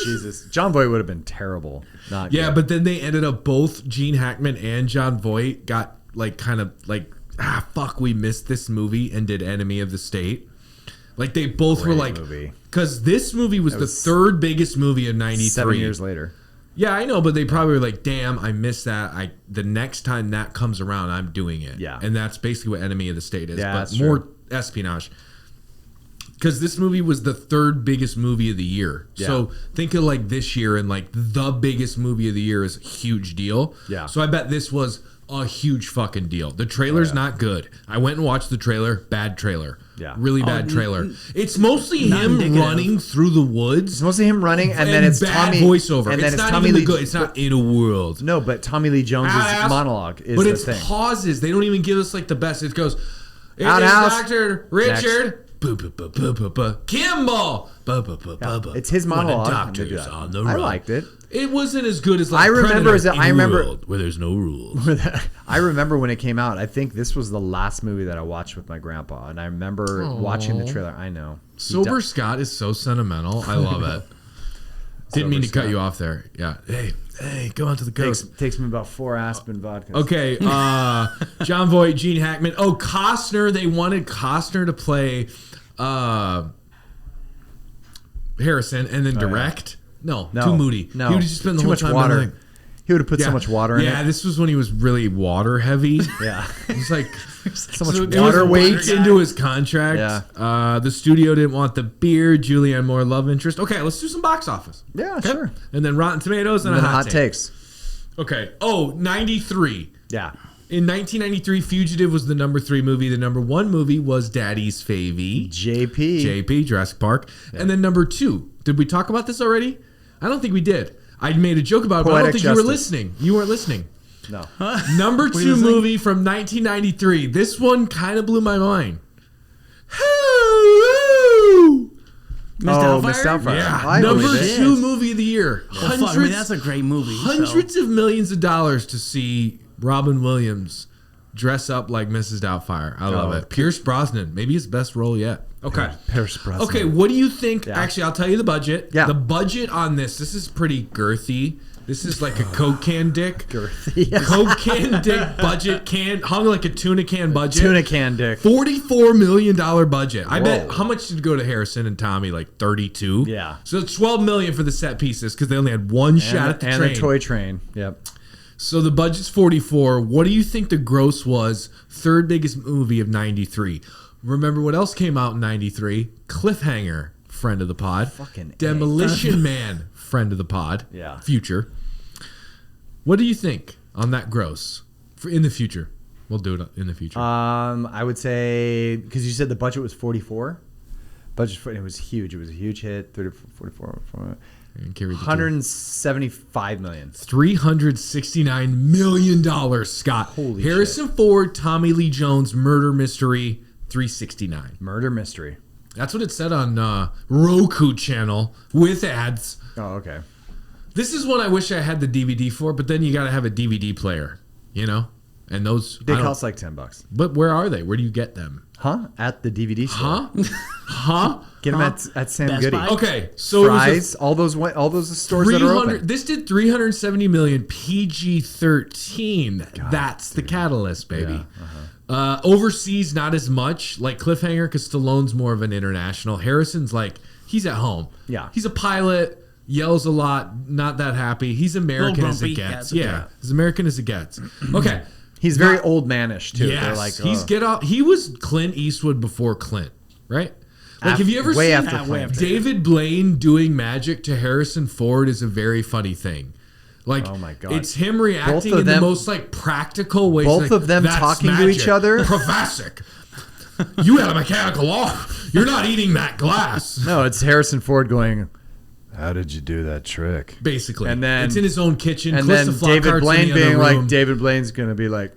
C: Jesus. John Boy would have been terrible. Not
A: Yeah,
C: good.
A: but then they ended up both Gene Hackman and John Voight got like kind of like fuck, we missed this movie and did Enemy of the State. Like they both were
C: Great
A: like,
C: movie.
A: because this movie was the third biggest movie of '93.
C: 7 years later.
A: Yeah, I know, but they probably were like, damn, I missed that. The next time that comes around, I'm doing it.
C: Yeah.
A: And that's basically what Enemy of the State is,
C: Yeah,
A: but
C: that's
A: more
C: true.
A: espionage. Because this movie was the third biggest movie of the year.
C: Yeah.
A: So think of like this year and like the biggest movie of the year is a huge deal.
C: Yeah.
A: So I bet this was a huge fucking deal. The trailer's not good. I went and watched the trailer. Bad trailer.
C: Yeah.
A: Really bad trailer. It's mostly him
B: indicative.
A: running through the woods.
C: It's mostly him running, and then it's
A: bad
C: Tommy
A: voiceover.
C: And then
A: it's not
C: Tommy
A: even
C: Lee.
A: the good. It's not in a world.
C: No, but Tommy Lee Jones's
A: Outhouse,
C: monologue is
A: but
C: the
A: it's
C: thing.
A: pauses. They don't even give us like the best. It goes, it is
C: Outhouse.
A: Dr. Richard. Kimble.
C: It's his monologue.
A: When a
C: and they do
A: doctor's
C: that.
A: on the
C: I
A: run.
C: liked it.
A: It wasn't as good as like
C: I remember
A: Predator
C: I
A: in a
C: remember-
A: world where there's no rules.
C: I remember when it came out. I think this was the last movie that I watched with my grandpa, and I remember watching the trailer. I know. He
A: Sober
C: di-
A: Scott is so sentimental. I love it. Didn't mean to cut
C: Scott.
A: you off there. Yeah. Hey, go on to the coast.
C: takes me about 4 Aspen vodkas.
A: Okay, John Voight, Gene Hackman. Oh, Costner. They wanted Costner to play Harrison and then direct. No, too moody.
C: No,
A: He would just spend the
C: too
A: whole
C: much
A: time
C: water.
A: doing-
C: He would have put so much water in
A: Yeah,
C: it.
A: this was when he was really water heavy.
C: Yeah.
A: It was like
C: So much
A: it
C: water
A: was
C: weight.
A: worked into his contract.
C: Yeah.
A: The studio didn't want the beer. Julianne Moore love interest. Okay, let's do some box office.
C: Yeah,
A: Okay?
C: sure.
A: And then Rotten Tomatoes and,
C: And
A: a
C: then
A: hot,
C: hot
A: take.
C: takes.
A: Okay. Oh, 93.
C: Yeah.
A: In 1993, Fugitive was the number 3 movie. The number 1 movie was Daddy's Favy. JP, Jurassic Park. And then number 2. Did we talk about this already? I don't think we did. I made a joke about it, but I don't
C: Poetic
A: think you were
C: Justice.
A: listening. You weren't listening.
C: No.
A: Number
B: you
A: 2
B: listening?
A: movie from 1993. This one kind of blew my mind.
B: Miss
C: Oh,
B: Doubtfire?
C: Miss Doubtfire.
A: Yeah,
C: I
A: number
C: believe it.
A: 2 movie of the year.
B: Well, fuck, I mean, that's a great movie.
A: Hundreds of millions of dollars to see Robin Williams dress up like Mrs. Doubtfire. I love it. Pierce Brosnan, maybe his best role yet. Okay.
C: Pierce Brosnan.
A: Okay, what do you think?
C: Yeah.
A: Actually, I'll tell you the budget.
C: Yeah.
A: The budget on this is pretty girthy. This is like a Coke can dick.
C: Yeah.
A: Coke can dick budget hung like a tuna can budget.
C: Tuna can dick.
A: $44 million budget. I bet.
C: Whoa.
A: How much did it go to Harrison and Tommy? Like 32.
C: Yeah.
A: So it's $12 million for the set pieces because they only had one shot at the
C: and
A: train.
C: a toy train. Yep.
A: So the budget's 44. What do you think the gross was? Third biggest movie of 93. Remember what else came out in 93? Cliffhanger, friend of the pod.
C: Fucking A.
A: Demolition Man, friend of the pod.
C: Yeah.
A: Future. What do you think on that gross for in the future? We'll do it in the future.
C: I would say, because you said the budget was 44. It was huge. It was a huge hit. 44.
A: And carry the
C: 175 million.
A: $369 million, Scott.
C: Holy
A: Harrison Ford, Tommy Lee Jones, murder mystery, 369.
C: Murder mystery.
A: That's what it said on Roku channel with ads.
C: Oh, okay.
A: This is one I wish I had the DVD for, but then you got to have a DVD player, you know? And those
C: They
A: I don't-
C: cost like $10.
A: But where are they? Where do you get them?
C: Huh? At the DVD store.
A: Huh? Huh?
C: Get them at Sam
B: Best
C: Goody.
B: Buy?
A: Okay, so it was
C: Fries, all those stores that are open.
A: This did 370 million PG-13. That's the catalyst, baby.
C: Yeah,
A: Overseas, not as much. Like Cliffhanger, because Stallone's more of an international. Harrison's like, he's at home.
C: Yeah.
A: He's a pilot, yells a lot, not that happy. He's American as it
B: grumpy.
A: gets.
B: Yeah,
A: Yeah,
B: it's okay.
A: as American as it gets. Okay,
C: He's very old manish too.
A: Yes,
C: They're like,
A: he was Clint Eastwood before Clint, right? Like, have you ever
C: way
A: seen
C: after Clint.
A: David Blaine doing magic to Harrison Ford is a very funny thing. Like,
C: oh my God.
A: It's him reacting in the most like practical ways.
C: Both
A: like,
C: of them
A: "That's
C: talking to
A: magic.
C: each other.
A: Professor, you had a mechanical arm. You're not eating that glass.
C: No, it's Harrison Ford going,
D: how did you do that trick?
A: Basically.
C: And then
A: it's in his own kitchen.
C: and
A: Calista
C: then David
A: Flockhart's
C: Blaine
A: in the
C: being
A: other
C: like,
A: room.
C: David Blaine's going to be like,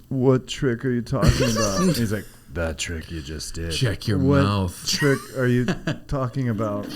C: what trick are you talking about? And he's like,
D: That trick you just did.
A: Check your
C: what
A: mouth.
C: trick are you talking about?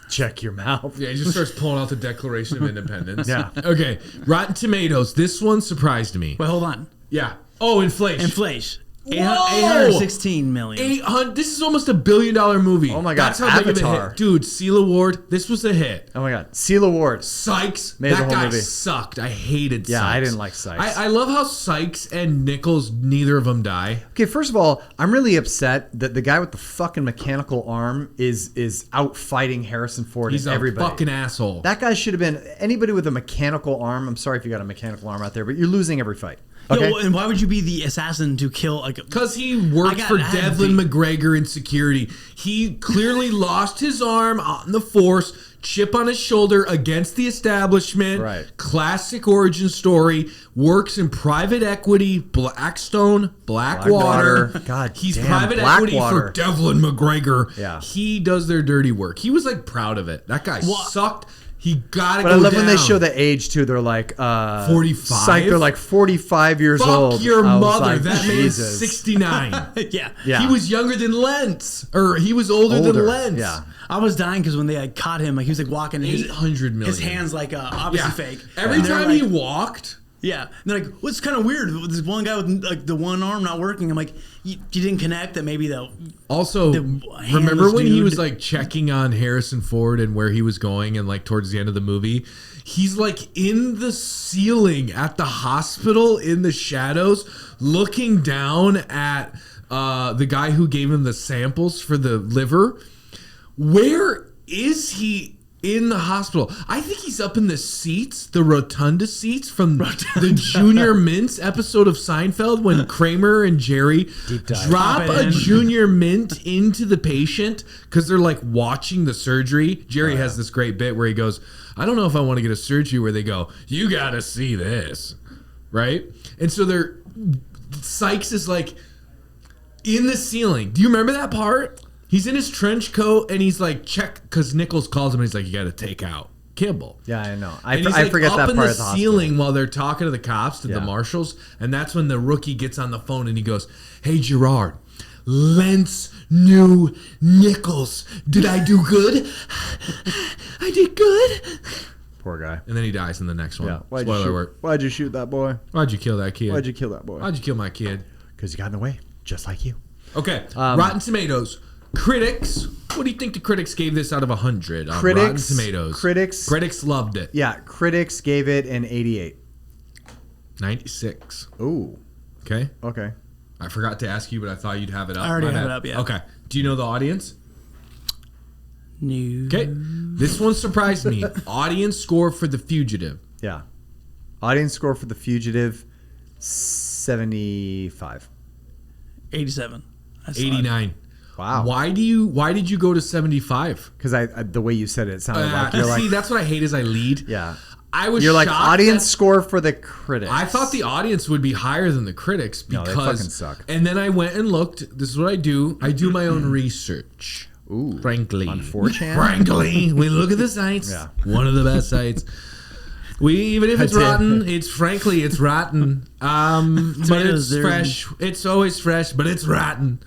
C: Check your mouth.
A: Yeah, he just starts pulling out the Declaration of Independence.
C: Yeah.
A: Okay. Rotten Tomatoes. This one surprised me.
B: Wait, hold on.
A: Yeah. Oh, inflation.
B: Inflation.
A: Whoa!
B: 816 million.
A: 800. This is almost $1 billion movie.
C: Oh my God,
A: That's how big of a
C: Avatar.
A: hit. Dude, Seal Award. This was a hit.
C: Oh my God. Seal Award.
A: Sykes.
C: Made the
A: that
C: whole
A: guy
C: movie.
A: sucked. I hated
C: Yeah,
A: Sykes.
C: I didn't like Sykes.
A: I love how Sykes and Nichols, neither of them die.
C: Okay, first of all, I'm really upset that the guy with the fucking mechanical arm is out fighting Harrison Ford
A: He's
C: and
A: a
C: everybody.
A: fucking asshole.
C: That guy should have been anybody with a mechanical arm. I'm sorry if you got a mechanical arm out there, but you're losing every fight. Okay?
B: Yo, and why would you be the assassin to kill like?
A: Because he worked for Devlin McGregor in security. He clearly lost his arm on the force, chip on his shoulder against the establishment.
C: Right.
A: Classic origin story. Works in private equity, Blackstone, Blackwater.
C: God
A: He's
C: damn,
A: private equity
C: Blackwater.
A: for Devlin McGregor.
C: Yeah.
A: He does their dirty work. He was like proud of it. That guy sucked. He got it.
C: But I love when they show the age too. They're like
A: 45?
C: Psych, they're like 45 years
A: Fuck
C: old.
A: your
C: I was
A: mother.
C: like,
A: That man
C: Jesus.
A: is 69.
B: Yeah.
C: Yeah.
A: He was younger than Lentz. Or he was older than Lentz.
C: Yeah.
B: I was dying because when they had caught him, like he was like walking, and his
A: 800 million.
B: his hands like obviously fake.
A: Every
B: And they're
A: time
B: like,
A: he walked,
B: yeah, and they're like, "What's kind of weird? This one guy with like the one arm not working." I'm like, "You didn't connect that maybe though."
A: also,
B: The
A: remember
B: handless
A: when he
B: dude.
A: was like checking on Harrison Ford and where he was going, and like towards the end of the movie, he's like in the ceiling at the hospital in the shadows, looking down at the guy who gave him the samples for the liver. Where is he in the hospital? I think he's up in the seats, the rotunda seats from the Junior Mints episode of Seinfeld when Kramer and Jerry drop
B: Pop
A: a
B: in.
A: Junior Mint into the patient because they're like watching the surgery. Jerry has this great bit where he goes, I don't know if I want to get a surgery, where they go, you got to see this. Right? And so Sykes is like in the ceiling. Do you remember that part? He's in his trench coat and he's like, check, because Nichols calls him and he's like, you got to take out Kimble.
C: Yeah, I know.
A: And he's
C: I
A: like
C: forget
A: up
C: that
A: in
C: part
A: the
C: of the hospital.
A: ceiling while they're talking to the cops, to the
C: Yeah.
A: marshals, and that's when the rookie gets on the phone and he goes, hey, Gerard, Lentz knew Nichols. Did I do good? I did good.
C: Poor guy.
A: And then he dies in the next one.
C: Yeah.
A: Spoiler alert.
C: Why'd you shoot that boy?
A: Why'd you kill that kid?
C: Why'd you kill that boy?
A: Why'd you kill my kid?
C: Because you got in the way, just like you.
A: Okay, Rotten Tomatoes. Critics, what do you think the critics gave this out of 100 on Rotten Tomatoes? Critics loved it.
C: Yeah, critics gave it an 88.
A: 96.
C: Ooh.
A: Okay.
C: Okay.
A: I forgot to ask you, but I thought you'd have it up.
B: I already
A: My
B: have
A: bad.
B: it up, yeah.
A: Okay. Do you know the audience?
B: New.
A: Okay. This one surprised me. Audience score for The Fugitive.
C: Yeah. Audience score for The Fugitive, 75.
B: 87. I saw it.
A: 89.
C: Wow.
A: Why did you go to 75?
C: Because I the way you said it sounded like you're
A: see,
C: like,
A: that's what I hate is I lead.
C: yeah.
A: I was
C: You're like,
A: shocked
C: audience
A: that-
C: score for the critics.
A: I thought the audience would be higher than the critics
C: No,
A: because
C: they fucking suck.
A: And then I went and looked. This is what I do. I do my own research.
C: Ooh.
A: Frankly.
C: On 4chan?
A: Frankly, we look at the sites.
C: Yeah.
A: One of the best sites. Even if it's rotten, it's rotten. But it's
B: Tomatoes,
A: fresh. It's always fresh, but it's rotten.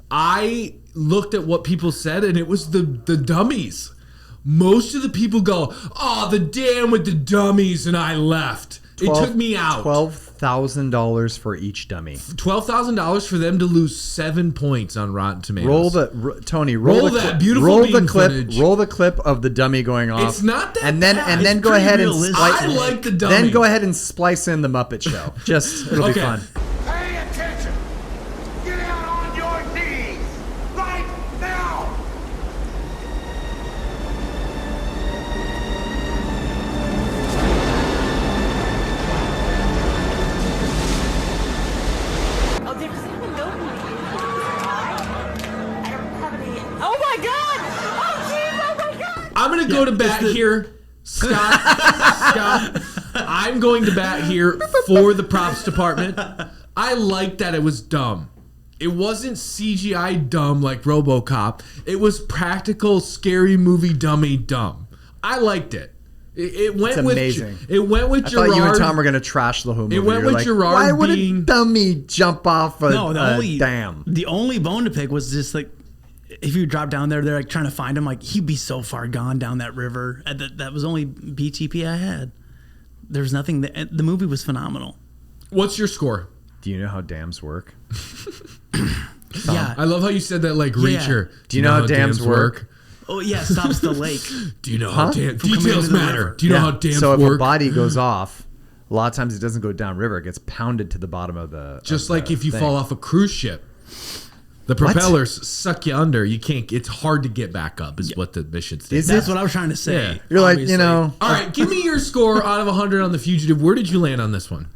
A: I looked at what people said, and it was the dummies. Most of the people go, "Oh, the damn with the dummies," and I left. It took me out.
C: $12,000 for each dummy.
A: $12,000 for them to lose 7 points on Rotten Tomatoes.
C: Tony.
A: Roll
C: the
A: that
C: clip.
A: beautiful
C: Roll the
A: bean
C: clip.
A: footage.
C: Roll the clip of the dummy going off.
A: It's not that
C: and then
A: bad.
C: and then
B: It's
C: go
B: pretty
C: ahead and
B: realistic.
C: splice.
A: I like the dummy.
C: Then go ahead and splice in the Muppet Show. Just it'll be
A: Okay.
C: fun.
E: Pay attention! Get out on your knees! Right now!
A: to go to bat here, Scott. I'm going to bat here for the props department. I like that it was dumb. It wasn't CGI dumb like RoboCop. It was practical, scary movie dummy dumb. I liked it. It went with
C: amazing.
A: It went with Gerard.
C: I thought you and Tom were gonna trash the whole movie.
A: It went with Gerard.
C: Why would
A: being...
C: a dummy jump off a dam?
B: The only bone to pick was just like, if you drop down there, they're like trying to find him. Like, he'd be so far gone down that river. That was only BTP I had. There was nothing. The movie was phenomenal.
A: What's your score?
C: Do you know how dams work?
B: Yeah.
A: I love how you said that like Reacher.
C: Do you know how dams work?
B: Oh, yeah, it stops the lake.
A: Do you know how details matter? Do you know how dams
C: so
A: work?
C: So if a body goes off, a lot of times it doesn't go downriver. It gets pounded to the bottom of the...
A: Just like if you fall off a cruise ship. The propellers suck you under. You can't... It's hard to get back up is what the mission states.
B: That's what I was trying to say.
A: Yeah.
C: You're
B: obviously.
C: All
A: right, give me your score out of 100 on The Fugitive. Where did you land on this one?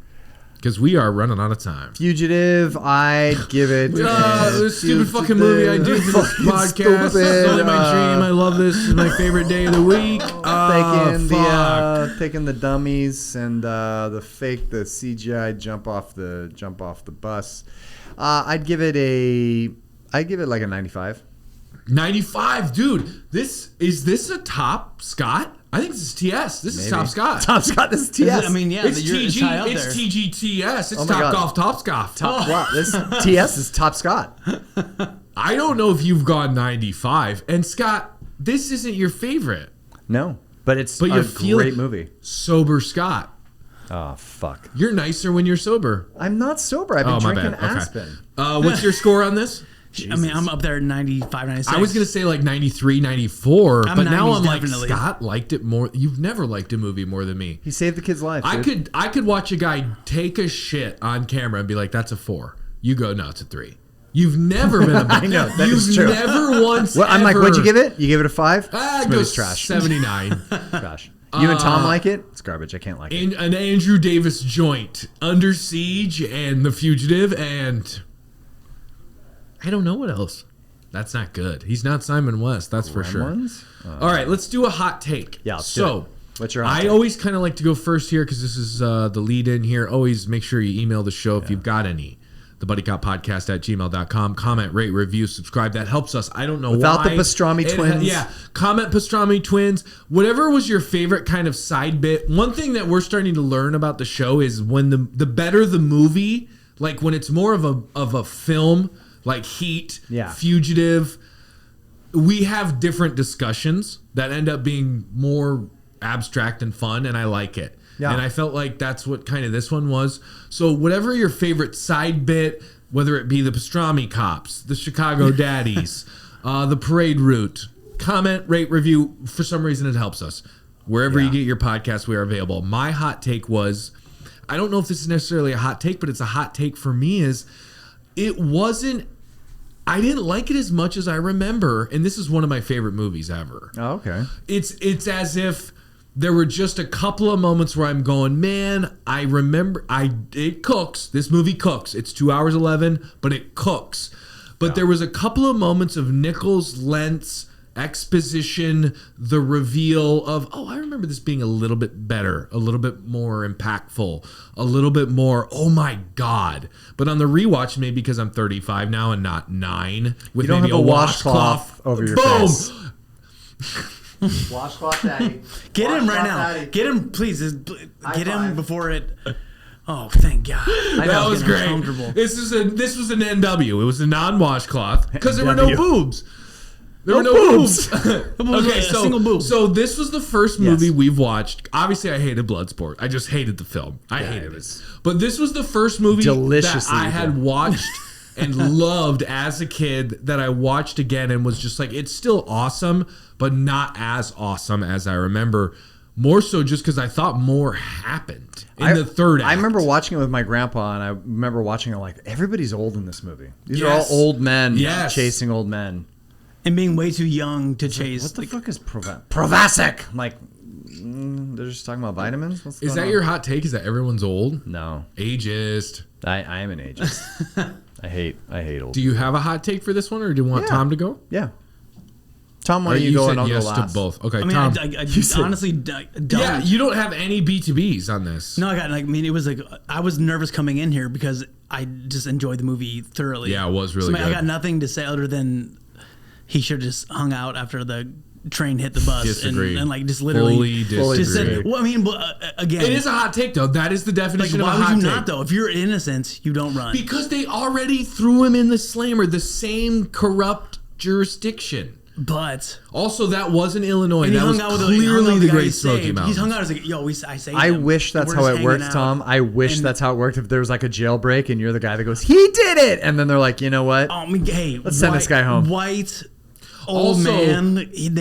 A: Because we are running out of time.
C: Fugitive, I'd give it...
A: this stupid fucking movie I do for this podcast. It's only my dream. I love this. It's my favorite day of the week.
C: Taking the dummies and the CGI jump off the bus. I'd give it like a 95.
A: 95, dude. Is this a top Scott? I think this is TS. This is Top Scott.
C: Top Scott. This is TS.
B: I mean, yeah,
A: it's TG. It's TGTS. It's Top Golf. Top Scott.
C: Wow, this TS is Top Scott.
A: I don't know if you've gone 95. And Scott, this isn't your favorite.
C: No, but it's a great movie.
A: Sober Scott.
C: Oh fuck!
A: You're nicer when you're sober.
C: I'm not sober. I've been drinking Aspen.
A: What's your score on this?
B: Jesus. I mean, I'm up there at 95, 96.
A: I was going to say like 93, 94, but now I'm like,
B: definitely.
A: Scott liked it more. You've never liked a movie more than me.
C: He saved the kid's life.
A: I could watch a guy take a shit on camera and be like, that's a 4. You go, no, it's a 3. You've never been a
C: I know, that is true.
A: You've never once
C: I'm like, what'd you give it? You gave it a 5?
A: It goes trash. 79.
C: Trash. You and Tom like it? It's garbage. I can't like it.
A: An Andrew Davis joint, Under Siege and The Fugitive, and I don't know what else. That's not good. He's not Simon West, that's for sure. All right, let's do a hot take.
C: Yeah,
A: what's your hot take? I always kind of like to go first here because this is the lead in here. Always make sure you email the show if you've got any. thebuddycoppodcast@gmail.com. Comment, rate, review, subscribe. That helps us. I don't know
C: Without the pastrami twins.
A: Comment pastrami twins. Whatever was your favorite kind of side bit. One thing that we're starting to learn about the show is when the better the movie, like when it's more of a film, like Heat, Fugitive, we have different discussions that end up being more abstract and fun, and I like it. Yeah. And I felt like that's what kind of this one was. So whatever your favorite side bit, whether it be the pastrami cops, the Chicago daddies, the parade route, comment, rate, review. For some reason, it helps us. Wherever you get your podcast, we are available. My hot take was, I don't know if this is necessarily a hot take, but it's a hot take for me, is I didn't like it as much as I remember. And this is one of my favorite movies ever.
C: Oh, okay.
A: It's as if there were just a couple of moments where I'm going, man, I remember, it cooks. This movie cooks. It's 2 hours 11, but it cooks. But there was a couple of moments of Nichols' lengths, exposition, the reveal of, I remember this being a little bit better, a little bit more impactful, a little bit more, oh my God. But on the rewatch, maybe because I'm 35 now and not 9, with
C: you don't
A: maybe
C: have
A: a
C: washcloth over your face. Washcloth daddy.
B: Get him right now. Daddy. Get him, please. Get him before it. Oh, thank God.
A: That was great. This was an NW. It was a non-washcloth because there were no boobs. There were no boobs. Okay, single boob. So this was the first movie we've watched. Obviously, I hated Bloodsport. I just hated the film. I hated it. But this was the first movie that I had watched and loved as a kid that I watched again and was just like, it's still awesome, but not as awesome as I remember. More so just because I thought more happened in the third act.
C: I remember watching it with my grandpa, and I remember watching it like, everybody's old in this movie. These are all old men chasing old men.
B: And being way too young to chase.
C: What the fuck is Provasic? I'm like, they're just talking about vitamins?
A: Is that your hot take? Is that everyone's old?
C: No.
A: Ageist.
C: I am an ageist. I hate old.
A: Do you have a hot take for this one, or do you want Tom to go?
C: Yeah. Tom, why don't you go
A: said
C: and I'll
A: yes
C: go
A: to
C: last.
A: both. Okay,
B: I mean,
A: Tom.
B: I
C: said-
B: honestly don't.
A: Yeah, you don't have any B2Bs on this.
B: No, I mean, it was like I was nervous coming in here because I just enjoyed the movie thoroughly.
A: Yeah, it was really
B: I
A: good.
B: got nothing to say other than he should have just hung out after the train hit the bus
A: Disagree.
B: and like just literally
A: Fully disagree.
B: just said. Well, I mean, again,
A: It is a hot take, though. That is the
B: like
A: definition
B: why
A: of a
B: would
A: hot
B: you
A: take.
B: not though? If you're innocent, you don't run.
A: Because they already threw him in the slammer, the same corrupt jurisdiction.
B: But
A: Also, that wasn't Illinois.
B: and he
A: That was
B: hung out with
A: clearly the
B: guy
A: Great
B: he
A: Smoky
B: saved.
A: Mountains.
B: He's hung out as like, yo, I saved
C: I
B: him.
C: wish that's
B: We're
C: how
B: just
C: it
B: hanging
C: worked,
B: out.
C: Tom. I wish
B: And-
C: that's how it worked. If there was like a jailbreak and you're the guy that goes, he did it, and then they're like, you know what?
B: I mean, hey,
C: Let's send this guy home.
B: White old
A: Also-
B: man, he'd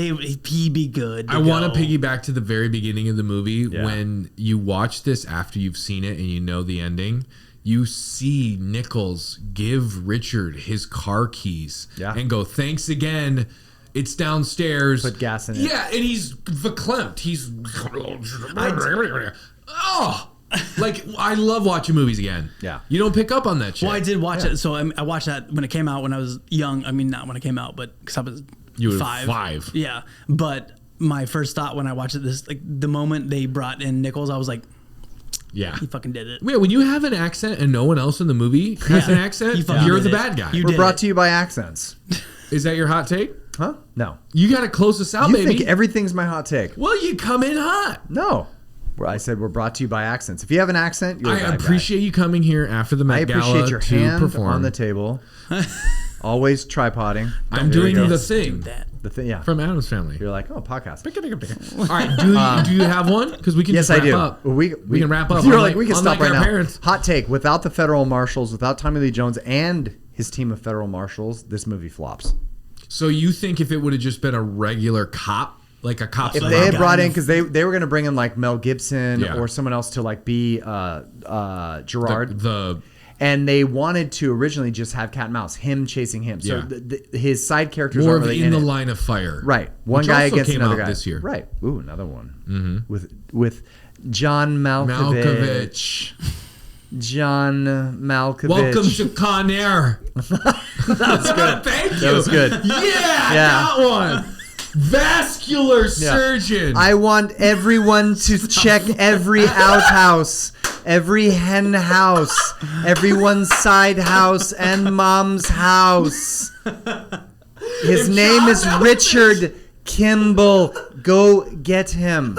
B: be good.
A: I want to piggyback to the very beginning of the movie.
C: Yeah.
A: When you watch this after you've seen it and you know the ending, you see Nichols give Richard his car keys and go, thanks again. It's downstairs.
C: Put gas in it.
A: Yeah, and he's verklempt. He's... Oh! Like, I love watching movies again.
C: Yeah.
A: You don't pick up on that shit.
B: Well, I did watch it. So I watched that when it came out when I was young. I mean, not when it came out, but because I was
A: You were
B: 5.
A: 5.
B: Yeah, but my first thought when I watched it, this like the moment they brought in Nichols, I was like,
A: Yeah.
B: he fucking did it.
A: Yeah, when you have an accent and no one else in the movie has
B: Yeah.
A: an accent,
B: You fucking
A: you're
B: did
A: the
B: it.
A: bad guy.
B: You
C: We're
B: did
C: brought
B: it.
C: to you by accents.
A: Is that your hot take?
C: Huh? No.
A: You got to close us out,
C: You
A: baby.
C: think everything's my hot take?
A: Well, you come in hot.
C: No. I said we're brought to you by accents. If you have an accent, you're a
A: I
C: bad guy.
A: appreciate you coming here after the
C: I
A: Met Gala
C: appreciate your
A: to
C: hand
A: perform.
C: on the table. Always tripoding.
A: I'm
C: There you
A: doing
C: go.
A: the
B: Do
A: thing
B: that.
C: The thing, yeah.
A: from Adam's Family.
C: You're like, oh, podcast.
A: All right, do you have one? Because we can
C: Yes,
A: just
C: I
A: wrap
C: do.
A: up.
C: We
A: can wrap up.
C: You're like, we can
A: Unlike
C: stop right
A: our
C: now.
A: parents.
C: Hot take: without the federal marshals, without Tommy Lee Jones and his team of federal marshals, this movie flops.
A: So you think if it would have just been a regular cop, like a cop,
C: If
B: like
C: they
B: a
C: had
B: guy
C: brought
B: in
C: in,
B: the-
C: because they were going to bring in like Mel Gibson
A: Yeah.
C: or someone else to like be Gerard,
A: the
C: and they wanted to originally just have cat and mouse, him chasing him. So
A: Yeah.
C: his side characters
A: more
C: aren't
A: of
C: really
A: in the
C: it.
A: line of fire,
C: Right, one
A: Which
C: guy
A: also
C: against
A: came
C: another
A: out
C: guy
A: this year.
C: Right. Ooh, another one with John Malkovich.
A: Malkovich.
C: John Malkovich.
A: Welcome to Con Air.
C: That was good.
A: Thank you.
C: That was good.
A: Yeah,
C: Yeah.
A: that one. Vascular surgeon.
C: I want everyone to check every outhouse, every hen house, everyone's side house, and mom's house. His
A: If
C: name
A: John
C: is Richard Kimble. Go get him.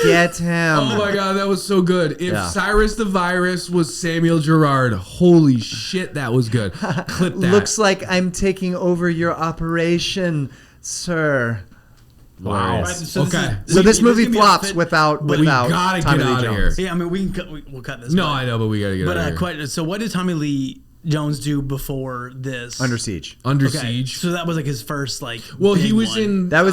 C: Get him.
A: Oh my god, that was so good. If
C: Yeah.
A: Cyrus the Virus was Samuel Gerard, holy shit, that was good. Clip that.
C: Looks like I'm taking over your operation, sir.
A: wow.
C: Right,
B: so this
A: Okay.
B: is-
C: So this movie
B: gonna be a
C: flops
B: fit-
C: without
A: we gotta
C: Tommy
A: get
C: Lee
A: out of
C: Jones.
A: here.
B: Yeah, I mean, we'll cut this.
A: No,
B: but-
A: I know, but we gotta get
B: But
A: out of here.
B: so what did Tommy Lee Jones do before this?
C: Under Siege.
A: Under
B: Okay,
A: Siege.
B: So that was like his first like.
A: Well, he
B: big
A: was
B: one.
A: in
C: That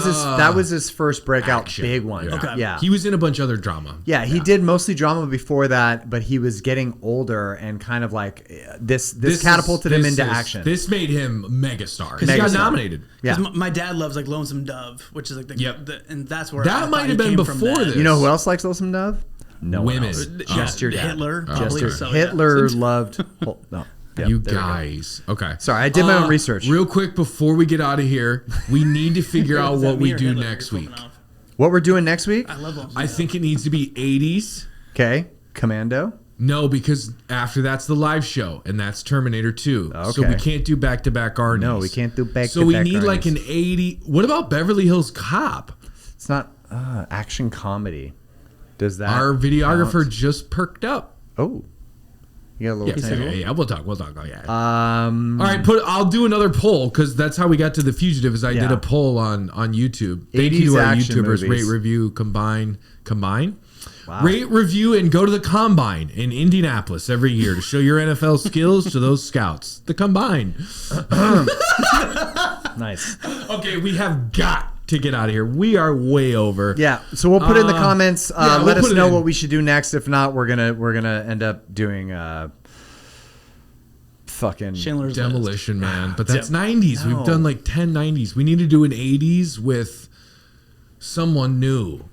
C: was his first breakout
A: action.
C: big one.
A: Yeah.
B: Okay.
C: Yeah.
A: He was in a bunch of other drama.
C: Yeah, he did mostly drama before that, but he was getting older and kind of like this catapulted him into action.
A: This made him megastar. He
C: Megastar.
A: got nominated.
C: Yeah.
B: 'Cause my dad loves like Lonesome Dove, which is like the,
A: Yep.
B: and that's where I
A: That
B: thought
A: might
B: he
A: have been
B: came from
A: before
B: that.
A: this.
C: You know who else likes Lonesome Dove? No one
A: Women.
C: else.
A: Oh.
C: Just your dad.
B: Hitler,
C: Just
B: probably.
C: your-
B: So, yeah.
C: Hitler loved. No. Yep,
A: You
C: there we go.
A: guys. Okay.
C: Sorry, I did my own research.
A: Real quick before we get out of here, we need to figure out
B: Is that
A: what
B: me
A: we
B: or
A: do
B: Hitler
A: next
B: you're
A: week.
B: flipping off?
C: What we're doing next week?
B: I love Lonesome
A: I
B: Dove.
A: think it needs to be 80s.
C: Okay, Commando.
A: No, because after that's the live show, and that's Terminator 2. So
C: Okay.
A: we can't do back-to-back Arnie's.
C: No, we can't do back-to-back
A: So we need like
C: Arnie's.
A: an 80... What about Beverly Hills Cop?
C: It's not action comedy. Does that?
A: Our videographer
C: count?
A: just perked up.
C: Oh, you got a little.
A: Yeah,
C: tingle?
A: yeah, we'll talk. Oh, yeah.
C: Um.
A: All right, I'll do another poll because that's how we got to The Fugitive. Is I did
C: Yeah.
A: a poll on YouTube. Thank
C: 80s
A: you to our
C: action
A: YouTubers.
C: movies.
A: Rate, review, combine.
C: Wow.
A: Rate, review, and go to the Combine in Indianapolis every year to show your NFL skills to those scouts. The Combine.
C: Nice.
A: Okay, we have got to get out of here. We are way over.
C: Yeah. So we'll put it in the comments.
A: yeah,
C: Let
A: we'll
C: us
A: put it
C: know
A: in.
C: what we should do next. If not, we're gonna end up doing fucking
B: Schindler's List.
A: Demolition Man. But that's 90s. We've done like 10 90s. We need to do an 80s with someone new.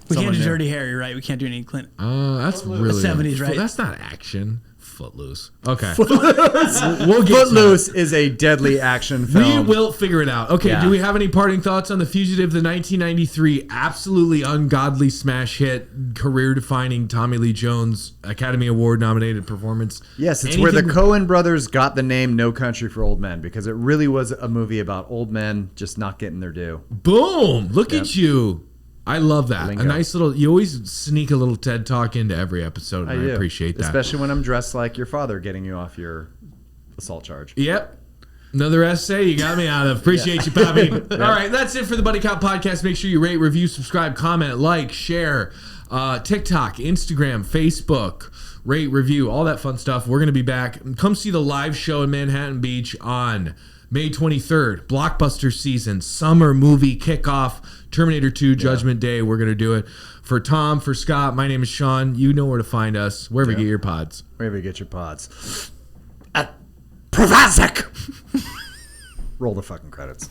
B: We can't
C: Someone
B: do
C: new.
B: Dirty Harry, right? We can't do any Clint.
A: That's really
B: 70s, right?
A: That's not action. Footloose. Okay. We'll get
C: Footloose is a deadly action film.
A: We will figure it out. Okay,
C: Yeah.
A: do we have any parting thoughts on The Fugitive, the 1993 absolutely ungodly smash hit, career-defining Tommy Lee Jones Academy Award nominated performance?
C: Yes, it's where the Coen brothers got the name No Country for Old Men, because it really was a movie about old men just not getting their due.
A: Boom! Look at you. I love that.
C: Lingo.
A: A nice little. You always sneak a little TED Talk into every episode, and I appreciate that.
C: Especially when I'm dressed like your father getting you off your assault charge.
A: Yep. Another essay you got me out of. Appreciate you, Pape. All right, that's it for the Buddy Cop Podcast. Make sure you rate, review, subscribe, comment, like, share. TikTok, Instagram, Facebook, rate, review, all that fun stuff. We're going to be back. Come see the live show in Manhattan Beach on May 23rd. Blockbuster season, summer movie kickoff, Terminator 2, Judgment Day. We're going to do it. For Tom, for Scott, my name is Sean. You know where to find us, wherever you get your pods.
C: Wherever you get your pods. At Provasic! Roll the fucking credits.